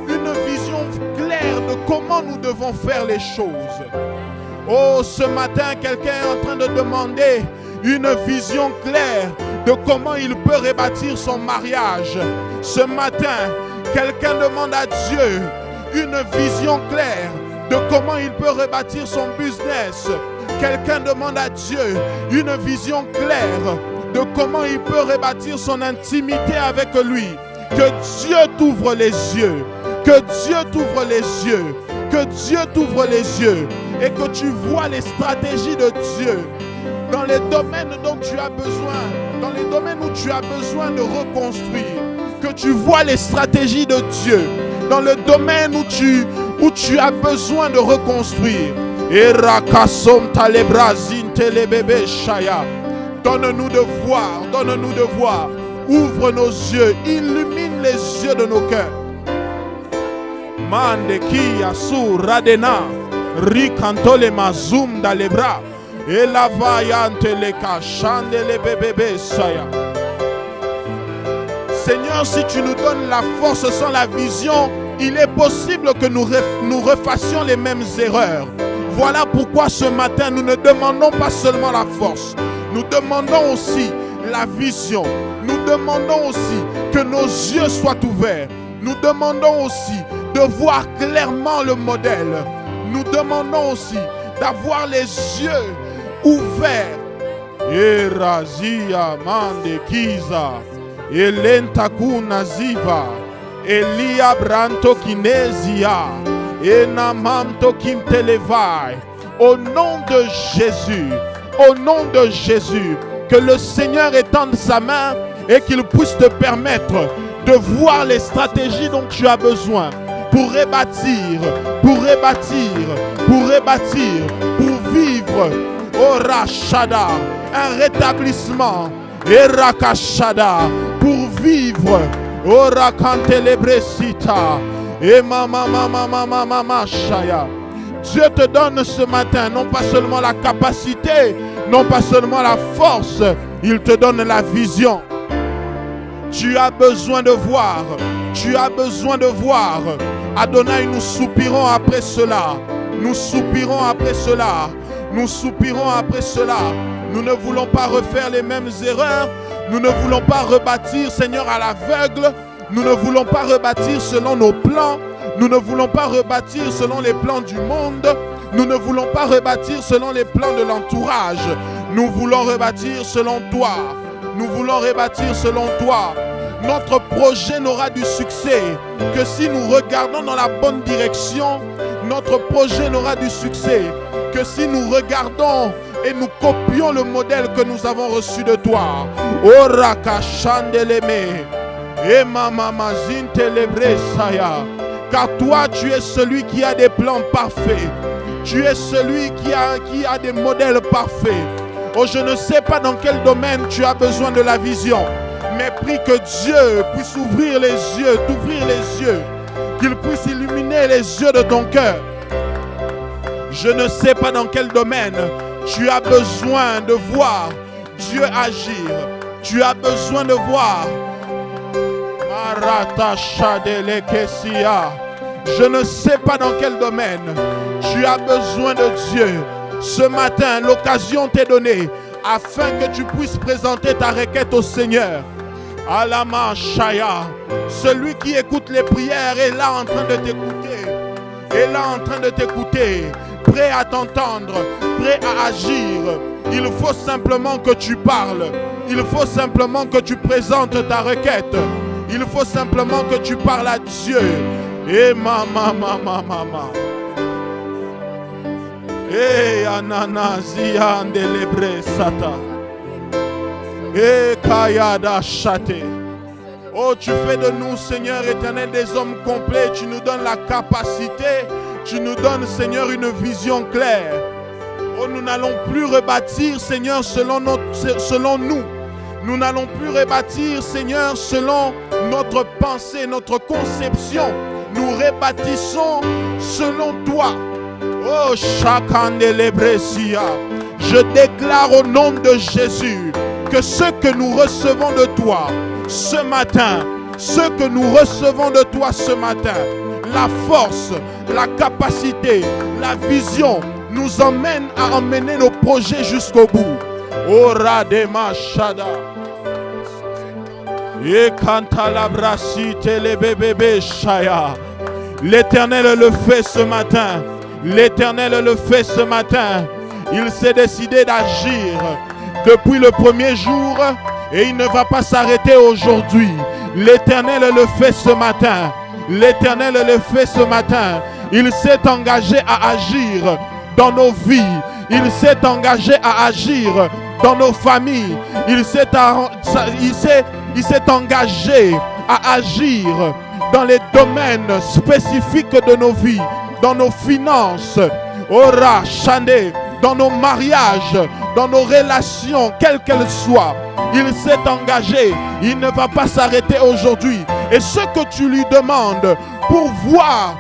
Une vision claire de comment nous devons faire les choses. Oh, ce matin, quelqu'un est en train de demander une vision claire de comment il peut rebâtir son mariage. Ce matin, quelqu'un demande à Dieu une vision claire de comment il peut rebâtir son business. Quelqu'un demande à Dieu une vision claire de comment il peut rebâtir son intimité avec lui. Que Dieu t'ouvre les yeux. Que Dieu t'ouvre les yeux. Que Dieu t'ouvre les yeux. Et que tu vois les stratégies de Dieu. Dans les domaines dont tu as besoin. Dans les domaines où tu as besoin de reconstruire. Que tu vois les stratégies de Dieu. Dans le domaine où tu as besoin de reconstruire. Et rakasom talebrazin telebebe shaya. Donne-nous de voir, donne-nous de voir. Ouvre nos yeux, illumine les yeux de nos cœurs. Mande kia su radena, ricantole mazum dalebra, et la vaillante les cachande les bébés saya. Seigneur, si tu nous donnes la force sans la vision, il est possible que nous refassions les mêmes erreurs. Voilà pourquoi ce matin, nous ne demandons pas seulement la force. Nous demandons aussi la vision. Nous demandons aussi que nos yeux soient ouverts. Nous demandons aussi de voir clairement le modèle. Nous demandons aussi d'avoir les yeux ouverts. Erazia mande kiza, elentakuna ziva, elia branto kinesia, enamamto kimtelevai. Au nom de Jésus. Au nom de Jésus, que le Seigneur étende sa main et qu'il puisse te permettre de voir les stratégies dont tu as besoin pour rebâtir, pour vivre au Rachada, un rétablissement, et Rakashada, pour vivre Ora cantelebresita. Et mama shaya. Dieu te donne ce matin non pas seulement la capacité, non pas seulement la force, il te donne la vision. Tu as besoin de voir. Tu as besoin de voir. Adonai, nous soupirons après cela. Nous soupirons après cela. Nous soupirons après cela. Nous ne voulons pas refaire les mêmes erreurs. Nous ne voulons pas rebâtir, Seigneur, à l'aveugle. Nous ne voulons pas rebâtir selon nos plans. Nous ne voulons pas rebâtir selon les plans du monde. Nous ne voulons pas rebâtir selon les plans de l'entourage. Nous voulons rebâtir selon toi. Nous voulons rebâtir selon toi. Notre projet n'aura du succès que si nous regardons dans la bonne direction. Notre projet n'aura du succès que si nous regardons et nous copions le modèle que nous avons reçu de toi. Oraka chandeleme. Et mama mazintelebre saya. Car toi, tu es celui qui a des plans parfaits. Tu es celui qui a des modèles parfaits. Oh, je ne sais pas dans quel domaine tu as besoin de la vision, mais prie que Dieu puisse ouvrir les yeux, t'ouvrir les yeux, qu'il puisse illuminer les yeux de ton cœur. Je ne sais pas dans quel domaine tu as besoin de voir Dieu agir. Tu as besoin de voir. Je ne sais pas dans quel domaine tu as besoin de Dieu. Ce matin, l'occasion t'est donnée afin que tu puisses présenter ta requête au Seigneur. Alama Shaya, celui qui écoute les prières est là en train de t'écouter. Est là en train de t'écouter, prêt à t'entendre, prêt à agir. Il faut simplement que tu parles. Il faut simplement que tu présentes ta requête. Il faut simplement que tu parles à Dieu. Et mama. Et ananazia ndelebre sata. Et kayada chate. Oh, tu fais de nous, Seigneur éternel, des hommes complets. Tu nous donnes la capacité. Tu nous donnes, Seigneur, une vision claire. Oh, nous n'allons plus rebâtir, Seigneur, selon nous. Nous n'allons plus rebâtir, Seigneur, selon notre pensée, notre conception. Nous rebâtissons selon toi. Oh, chacun de l'ébrésia. Je déclare au nom de Jésus que ce que nous recevons de toi ce matin, la force, la capacité, la vision, nous emmène à emmener nos projets jusqu'au bout. Ora de machada. Et kanta la brasite les bébés chaya. L'Éternel le fait ce matin. L'Éternel le fait ce matin. Il s'est décidé d'agir depuis le premier jour et il ne va pas s'arrêter aujourd'hui. L'Éternel le fait ce matin. L'Éternel le fait ce matin. Il s'est engagé à agir dans nos vies. Il s'est engagé à agir dans nos familles. Il s'est engagé à agir dans les domaines spécifiques de nos vies, dans nos finances, ora, chandé, dans nos mariages, dans nos relations, quelles qu'elles soient. Il s'est engagé, il ne va pas s'arrêter aujourd'hui. Et ce que tu lui demandes pour voir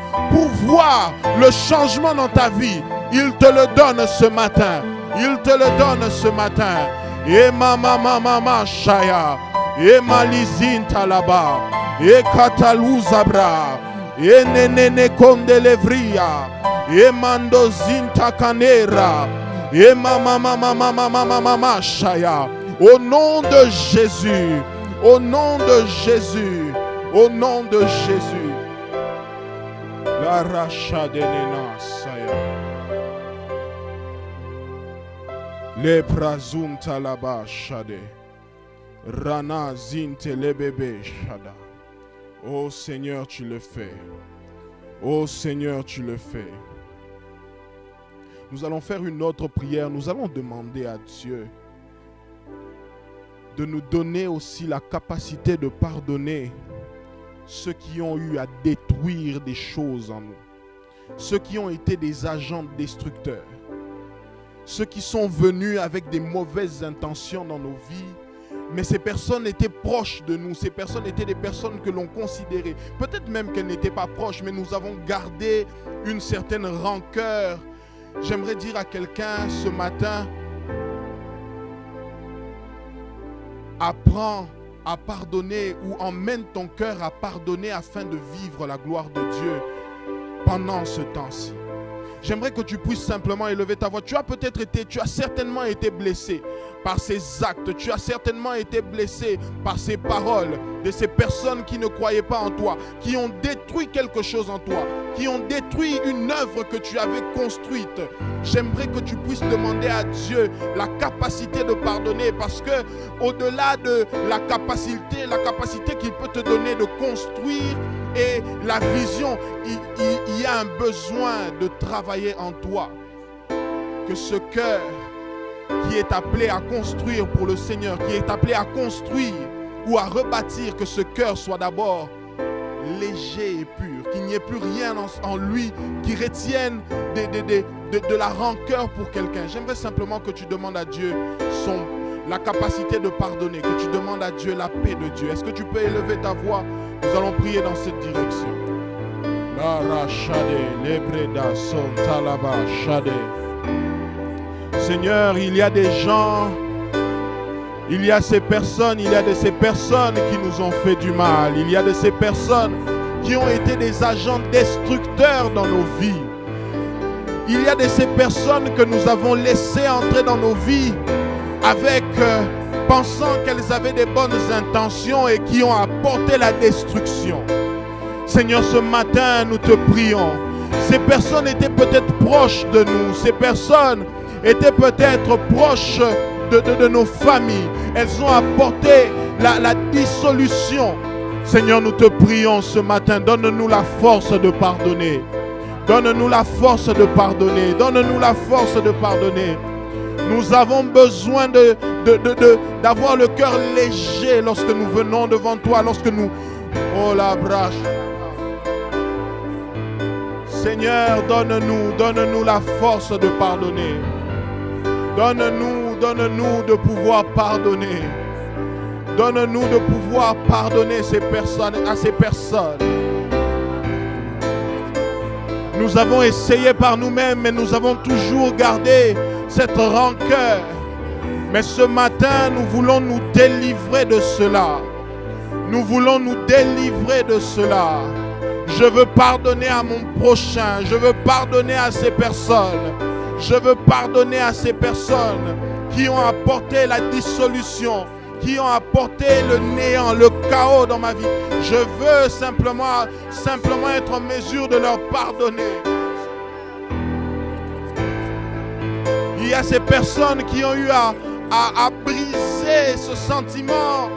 le changement dans ta vie, il te le donne ce matin. Il te le donne ce matin. Et mama shaya, et malizin talaba, et kataluzabra, et nenene kondelevria, et mandozin takanera, et mama shaya. Au nom de Jésus, au nom de Jésus, au nom de Jésus. La racha de nena saya. Le prazum talaba shade. Rana zinte le bébé shada. Oh Seigneur, tu le fais. Oh Seigneur, tu le fais. Nous allons faire une autre prière. Nous allons demander à Dieu de nous donner aussi la capacité de pardonner ceux qui ont eu à détruire des choses en nous, ceux qui ont été des agents destructeurs, ceux qui sont venus avec des mauvaises intentions dans nos vies Mais ces personnes étaient proches de nous. Ces personnes étaient des personnes que l'on considérait. Peut-être même qu'elles n'étaient pas proches, mais nous avons gardé une certaine rancœur. J'aimerais dire à quelqu'un ce matin, apprends à pardonner ou emmène ton cœur à pardonner afin de vivre la gloire de Dieu pendant ce temps-ci. J'aimerais que tu puisses simplement élever ta voix. Tu as certainement été blessé par ces actes. Tu as certainement été blessé par ces paroles de ces personnes qui ne croyaient pas en toi, qui ont détruit quelque chose en toi, qui ont détruit une œuvre que tu avais construite. J'aimerais que tu puisses demander à Dieu la capacité de pardonner, parce que au-delà de la capacité qu'il peut te donner de construire et la vision, il y a un besoin de travailler en toi. Que ce cœur qui est appelé à construire pour le Seigneur, qui est appelé à construire ou à rebâtir, que ce cœur soit d'abord léger et pur, qu'il n'y ait plus rien en lui qui retienne de la rancœur pour quelqu'un. J'aimerais simplement que tu demandes à Dieu la capacité de pardonner, que tu demandes à Dieu la paix de Dieu. Est-ce que tu peux élever ta voix? Nous allons prier dans cette direction. Seigneur, il y a des gens, il y a ces personnes qui nous ont fait du mal. Il y a de ces personnes qui ont été des agents destructeurs dans nos vies. Il y a de ces personnes que nous avons laissées entrer dans nos vies pensant qu'elles avaient des bonnes intentions et qui ont apporté la destruction. Seigneur, ce matin, nous te prions. Ces personnes étaient peut-être proches de nous. Ces personnes étaient peut-être proches de nos familles. Elles ont apporté la dissolution. Seigneur, nous te prions ce matin. Donne-nous la force de pardonner. Donne-nous la force de pardonner. Donne-nous la force de pardonner. Nous avons besoin d'avoir le cœur léger lorsque nous venons devant toi, lorsque nous... Oh la brache. Seigneur, donne-nous la force de pardonner. Donne-nous de pouvoir pardonner. Donne-nous de pouvoir pardonner à ces personnes. Nous avons essayé par nous-mêmes, mais nous avons toujours gardé cette rancœur. Mais ce matin, nous voulons nous délivrer de cela. Nous voulons nous délivrer de cela. Je veux pardonner à mon prochain. Je veux pardonner à ces personnes. Je veux pardonner à ces personnes qui ont apporté la dissolution, qui ont apporté le néant, le chaos dans ma vie. Je veux simplement être en mesure de leur pardonner. Il y a ces personnes qui ont eu à briser ce sentiment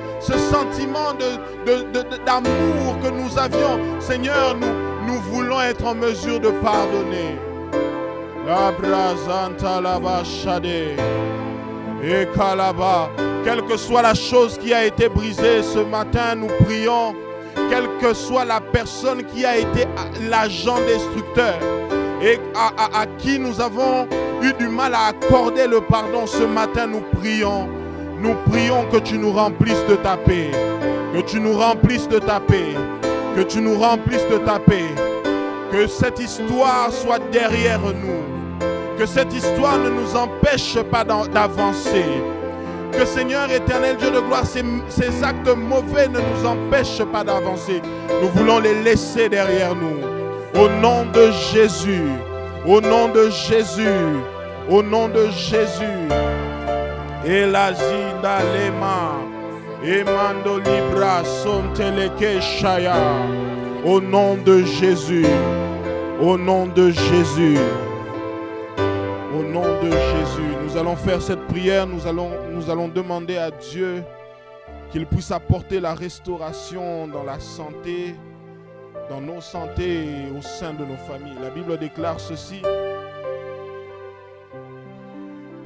d'amour que nous avions. Seigneur, nous voulons être en mesure de pardonner. La brazanta la bachade et kalaba. Quelle que soit la chose qui a été brisée ce matin, nous prions. Quelle que soit la personne qui a été l'agent destructeur et à qui nous avons eu du mal à accorder le pardon, ce matin nous prions. Nous prions que tu nous remplisses de ta paix. Que tu nous remplisses de ta paix. Que tu nous remplisses de ta paix. Que cette histoire soit derrière nous. Que cette histoire ne nous empêche pas d'avancer. Que Seigneur éternel, Dieu de gloire, ces actes mauvais ne nous empêchent pas d'avancer. Nous voulons les laisser derrière nous. Au nom de Jésus. Au nom de Jésus. Au nom de Jésus. Et la zinda lema. Et mando libra somteleke shaya. Au nom de Jésus. Au nom de Jésus. Au nom de Jésus, nous allons faire cette prière, nous allons demander à Dieu qu'il puisse apporter la restauration dans la santé, dans nos santé et au sein de nos familles. La Bible déclare ceci: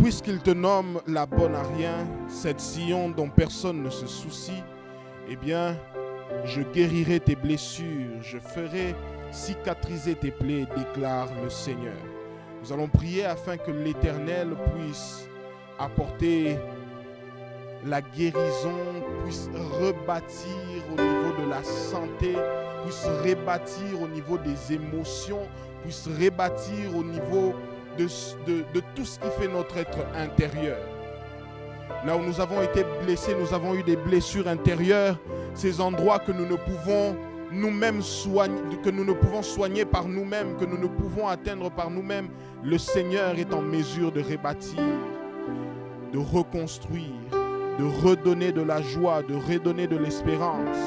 puisqu'il te nomme la bonne à rien, cette Sion dont personne ne se soucie, eh bien, je guérirai tes blessures, je ferai cicatriser tes plaies, déclare le Seigneur. Nous allons prier afin que l'Éternel puisse apporter la guérison puisse rebâtir au niveau de la santé, puisse rebâtir au niveau des émotions, puisse rebâtir au niveau de tout ce qui fait notre être intérieur. Là où nous avons été blessés, nous avons eu des blessures intérieures, ces endroits que nous ne pouvons nous-mêmes soigner, que nous ne pouvons soigner par nous-mêmes, que nous ne pouvons atteindre par nous-mêmes, le Seigneur est en mesure de rebâtir, de reconstruire, de redonner de la joie, de redonner de l'espérance.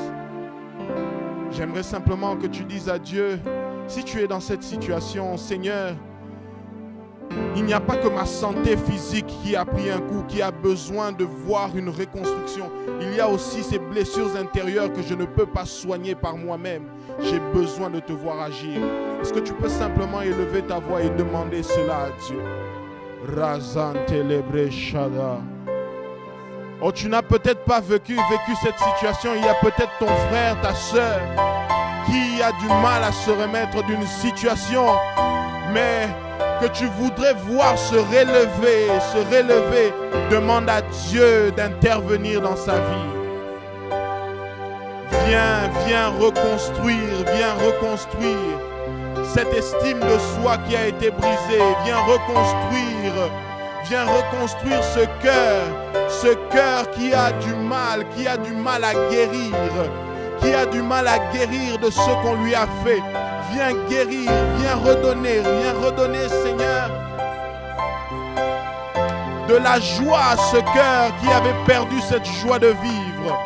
J'aimerais simplement que tu dises à Dieu, si tu es dans cette situation, Seigneur, il n'y a pas que ma santé physique qui a pris un coup, qui a besoin de voir une reconstruction. Il y a aussi ces blessures intérieures que je ne peux pas soigner par moi-même. J'ai besoin de te voir agir. Est-ce que tu peux simplement élever ta voix et demander cela à Dieu? Oh, tu n'as peut-être pas vécu cette situation. Il y a peut-être ton frère, ta soeur qui a du mal à se remettre d'une situation, mais que tu voudrais voir se relever, demande à Dieu d'intervenir dans sa vie. Viens reconstruire cette estime de soi qui a été brisée. Viens reconstruire ce cœur qui a du mal à guérir, qui a du mal à guérir de ce qu'on lui a fait. Viens guérir, viens redonner, Seigneur, de la joie à ce cœur qui avait perdu cette joie de vivre.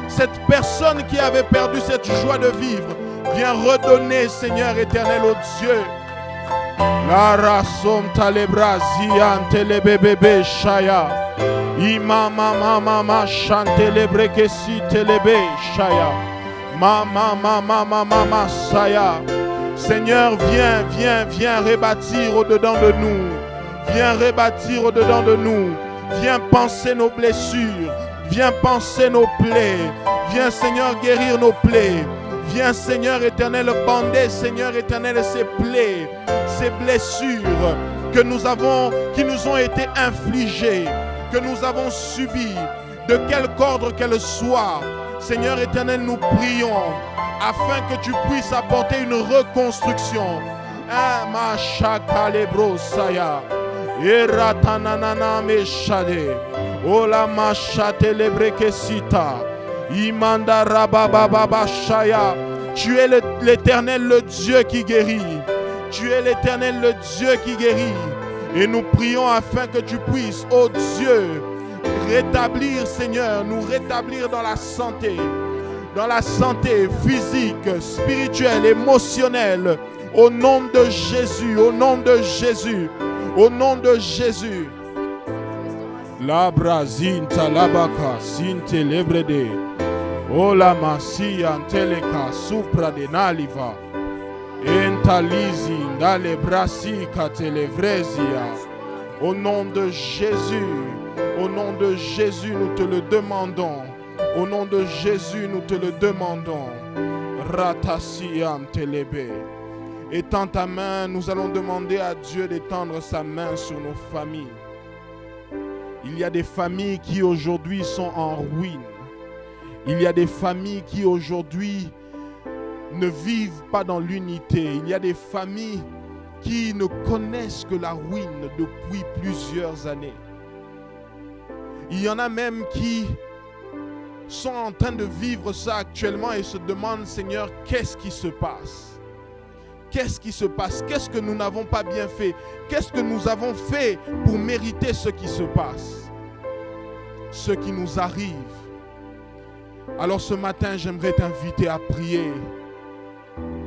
Cette personne qui avait perdu cette joie de vivre, viens redonner, Seigneur éternel, au Dieu. La rason talebrazian telebebebe shaya. Mama chantelebrekesi telebe shaya. Mama saya. Seigneur, viens rebâtir au-dedans de nous. Viens rebâtir au-dedans de nous. Viens panser nos blessures. Viens panser nos plaies. Viens, Seigneur, guérir nos plaies. Viens, Seigneur éternel, bander, Seigneur éternel, ces plaies, ces blessures qui nous ont été infligées, que nous avons subies, de quelque ordre qu'elles soient. Seigneur éternel, nous prions afin que tu puisses apporter une reconstruction. Tu es l'Éternel, le Dieu qui guérit. Tu es l'Éternel, le Dieu qui guérit. Et nous prions afin que tu puisses, ô Dieu, rétablir, Seigneur, nous rétablir dans la santé physique, spirituelle, émotionnelle, au nom de Jésus, au nom de Jésus, au nom de Jésus. La brazinta labaka sinte lebrede. Ola masia anteleka supra de naliva. Entalizi ndale brasika televrezia. Au nom de Jésus, nous te le demandons. Au nom de Jésus, nous te le demandons. Ratasiam telebe. Étends ta main, nous allons demander à Dieu d'étendre sa main sur nos familles. Il y a des familles qui aujourd'hui sont en ruine. Il y a des familles qui aujourd'hui ne vivent pas dans l'unité. Il y a des familles qui ne connaissent que la ruine depuis plusieurs années. Il y en a même qui sont en train de vivre ça actuellement et se demandent, Seigneur, qu'est-ce qui se passe? Qu'est-ce qui se passe? Qu'est-ce que nous n'avons pas bien fait? Qu'est-ce que nous avons fait pour mériter ce qui se passe? Ce qui nous arrive. Alors ce matin, j'aimerais t'inviter à prier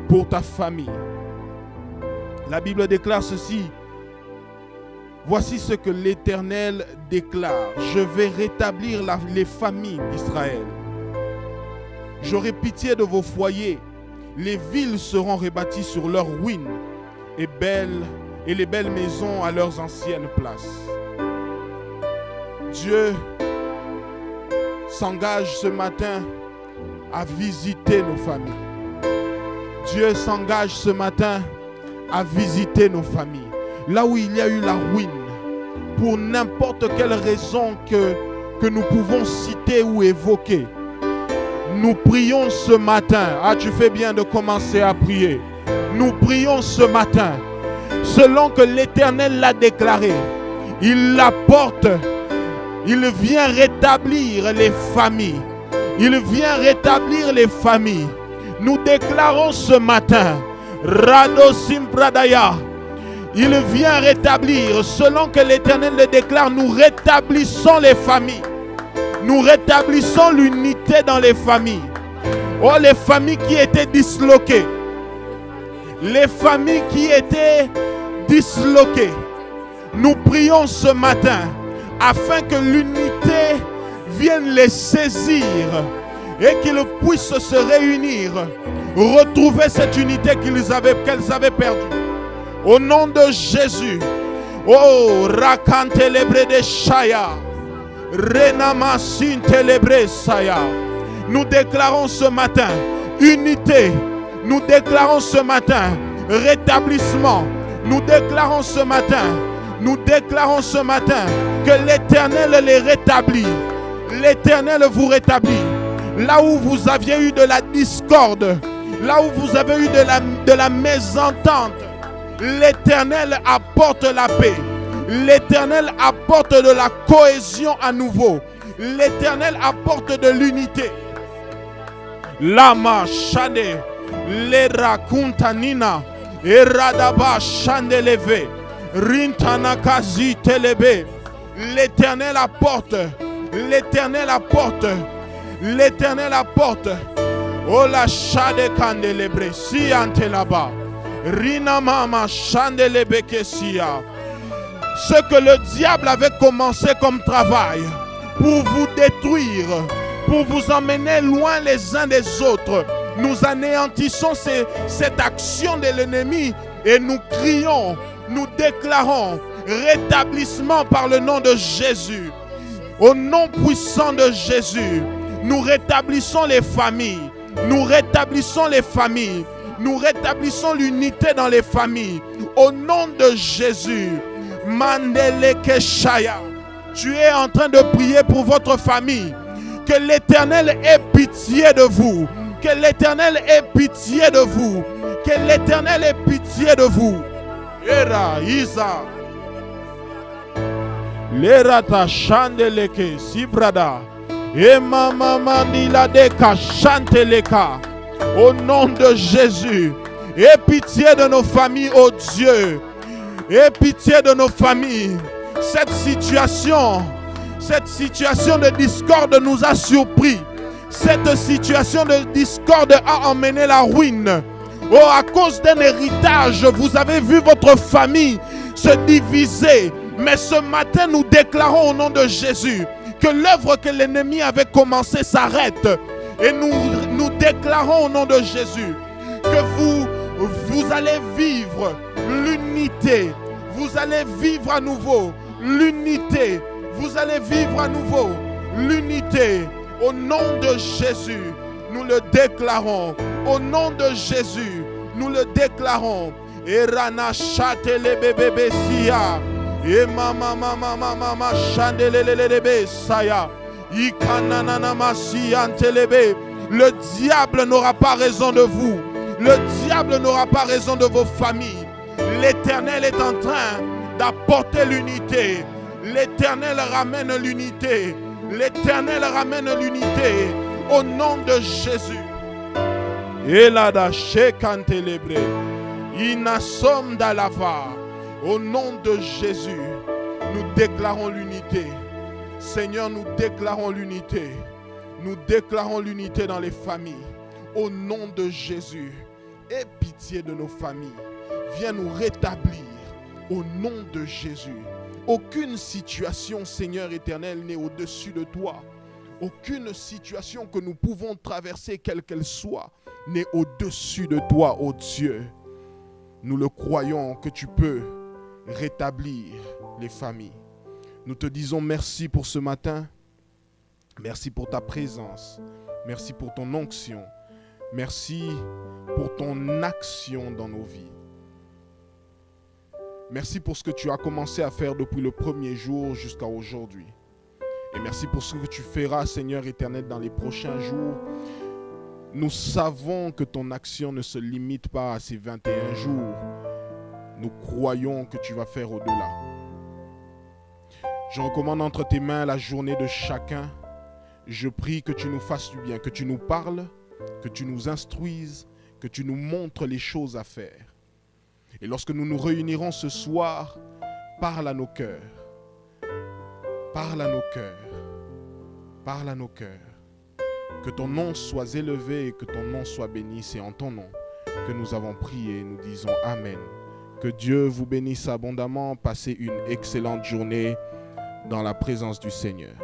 pour ta famille. La Bible déclare ceci. Voici ce que l'Éternel déclare. Je vais rétablir les familles d'Israël. J'aurai pitié de vos foyers. Les villes seront rebâties sur leurs ruines et les belles maisons à leurs anciennes places. Dieu s'engage ce matin à visiter nos familles. Dieu s'engage ce matin à visiter nos familles. Là où il y a eu la ruine, pour n'importe quelle raison que que nous pouvons citer ou évoquer. Nous prions ce matin. Ah, tu fais bien de commencer à prier. Nous prions ce matin, selon que l'Éternel l'a déclaré. Il l'apporte. Il vient rétablir les familles. Il vient rétablir les familles. Nous déclarons ce matin, Rado Simpradaya, il vient rétablir, selon que l'Éternel le déclare, nous rétablissons les familles. Nous rétablissons l'unité dans les familles. Oh, les familles qui étaient disloquées. Les familles qui étaient disloquées. Nous prions ce matin afin que l'unité vienne les saisir et qu'ils puissent se réunir, retrouver cette unité qu'elles avaient perdue. Au nom de Jésus. Oh, Rakantelebre de Shaya. Renamasin Saya. Nous déclarons ce matin unité. Nous déclarons ce matin rétablissement. Nous déclarons ce matin que l'Éternel les rétablit. L'Éternel vous rétablit. Là où vous aviez eu de la discorde, là où vous avez eu de la mésentente, l'Éternel apporte la paix. L'Éternel apporte de la cohésion à nouveau. L'Éternel apporte de l'unité. Lama Shade, Lera Kuntanina, Eradaba Chandeleve, Rintanakazi Telebe. L'Éternel apporte. L'Éternel apporte. L'Éternel apporte. Oh la Shade Kandelebre, si ante là-bas. Rinamama Chandelebe Kessia. Ce que le diable avait commencé comme travail pour vous détruire, pour vous emmener loin les uns des autres, nous anéantissons cette action de l'ennemi et nous crions, nous déclarons rétablissement par le nom de Jésus. Au nom puissant de Jésus, nous rétablissons les familles, nous rétablissons les familles, nous rétablissons l'unité dans les familles. Au nom de Jésus. Mandele Keshaya. Tu es en train de prier pour votre famille. Que l'Éternel ait pitié de vous. Que l'Éternel ait pitié de vous. Que l'Éternel ait pitié de vous. Era Isa. Lera ta chandeleke sibrada. E mama mandila de ka chanteleka. Au nom de Jésus. Aie pitié de nos familles, ô Dieu. Aie pitié de nos familles. Cette situation de discorde nous a surpris. Cette situation de discorde a emmené la ruine. Oh, à cause d'un héritage, vous avez vu votre famille se diviser. Mais ce matin, nous déclarons au nom de Jésus que l'œuvre que l'ennemi avait commencée s'arrête. Et nous déclarons au nom de Jésus que vous allez vivre l'unité. Vous allez vivre à nouveau l'unité. Vous allez vivre à nouveau l'unité. Au nom de Jésus, nous le déclarons. Au nom de Jésus, nous le déclarons. Et Rana Chatele bébé Sia. Et mama chandelelelebe saya. Ikanana masi antelebe. Le diable n'aura pas raison de vous. Le diable n'aura pas raison de vos familles. L'Éternel est en train d'apporter l'unité. L'Éternel ramène l'unité. L'Éternel ramène l'unité au nom de Jésus. Elada shekantelebre. Inasom dalava. Au nom de Jésus, nous déclarons l'unité. Seigneur, nous déclarons l'unité. Nous déclarons l'unité dans les familles. Au nom de Jésus, aie pitié de nos familles. Viens nous rétablir au nom de Jésus. Aucune situation, Seigneur éternel, n'est au-dessus de toi. Aucune situation que nous pouvons traverser, quelle qu'elle soit, n'est au-dessus de toi, ô Dieu. Nous le croyons que tu peux rétablir les familles. Nous te disons merci pour ce matin. Merci pour ta présence. Merci pour ton onction. Merci pour ton action dans nos vies. Merci pour ce que tu as commencé à faire depuis le premier jour jusqu'à aujourd'hui. Et merci pour ce que tu feras, Seigneur éternel, dans les prochains jours. Nous savons que ton action ne se limite pas à ces 21 jours. Nous croyons que tu vas faire au-delà. Je recommande entre tes mains la journée de chacun. Je prie que tu nous fasses du bien, que tu nous parles, que tu nous instruises, que tu nous montres les choses à faire. Et lorsque nous nous réunirons ce soir, parle à nos cœurs. Parle à nos cœurs. Parle à nos cœurs. Que ton nom soit élevé et que ton nom soit béni. C'est en ton nom que nous avons prié et nous disons Amen. Que Dieu vous bénisse abondamment. Passez une excellente journée dans la présence du Seigneur.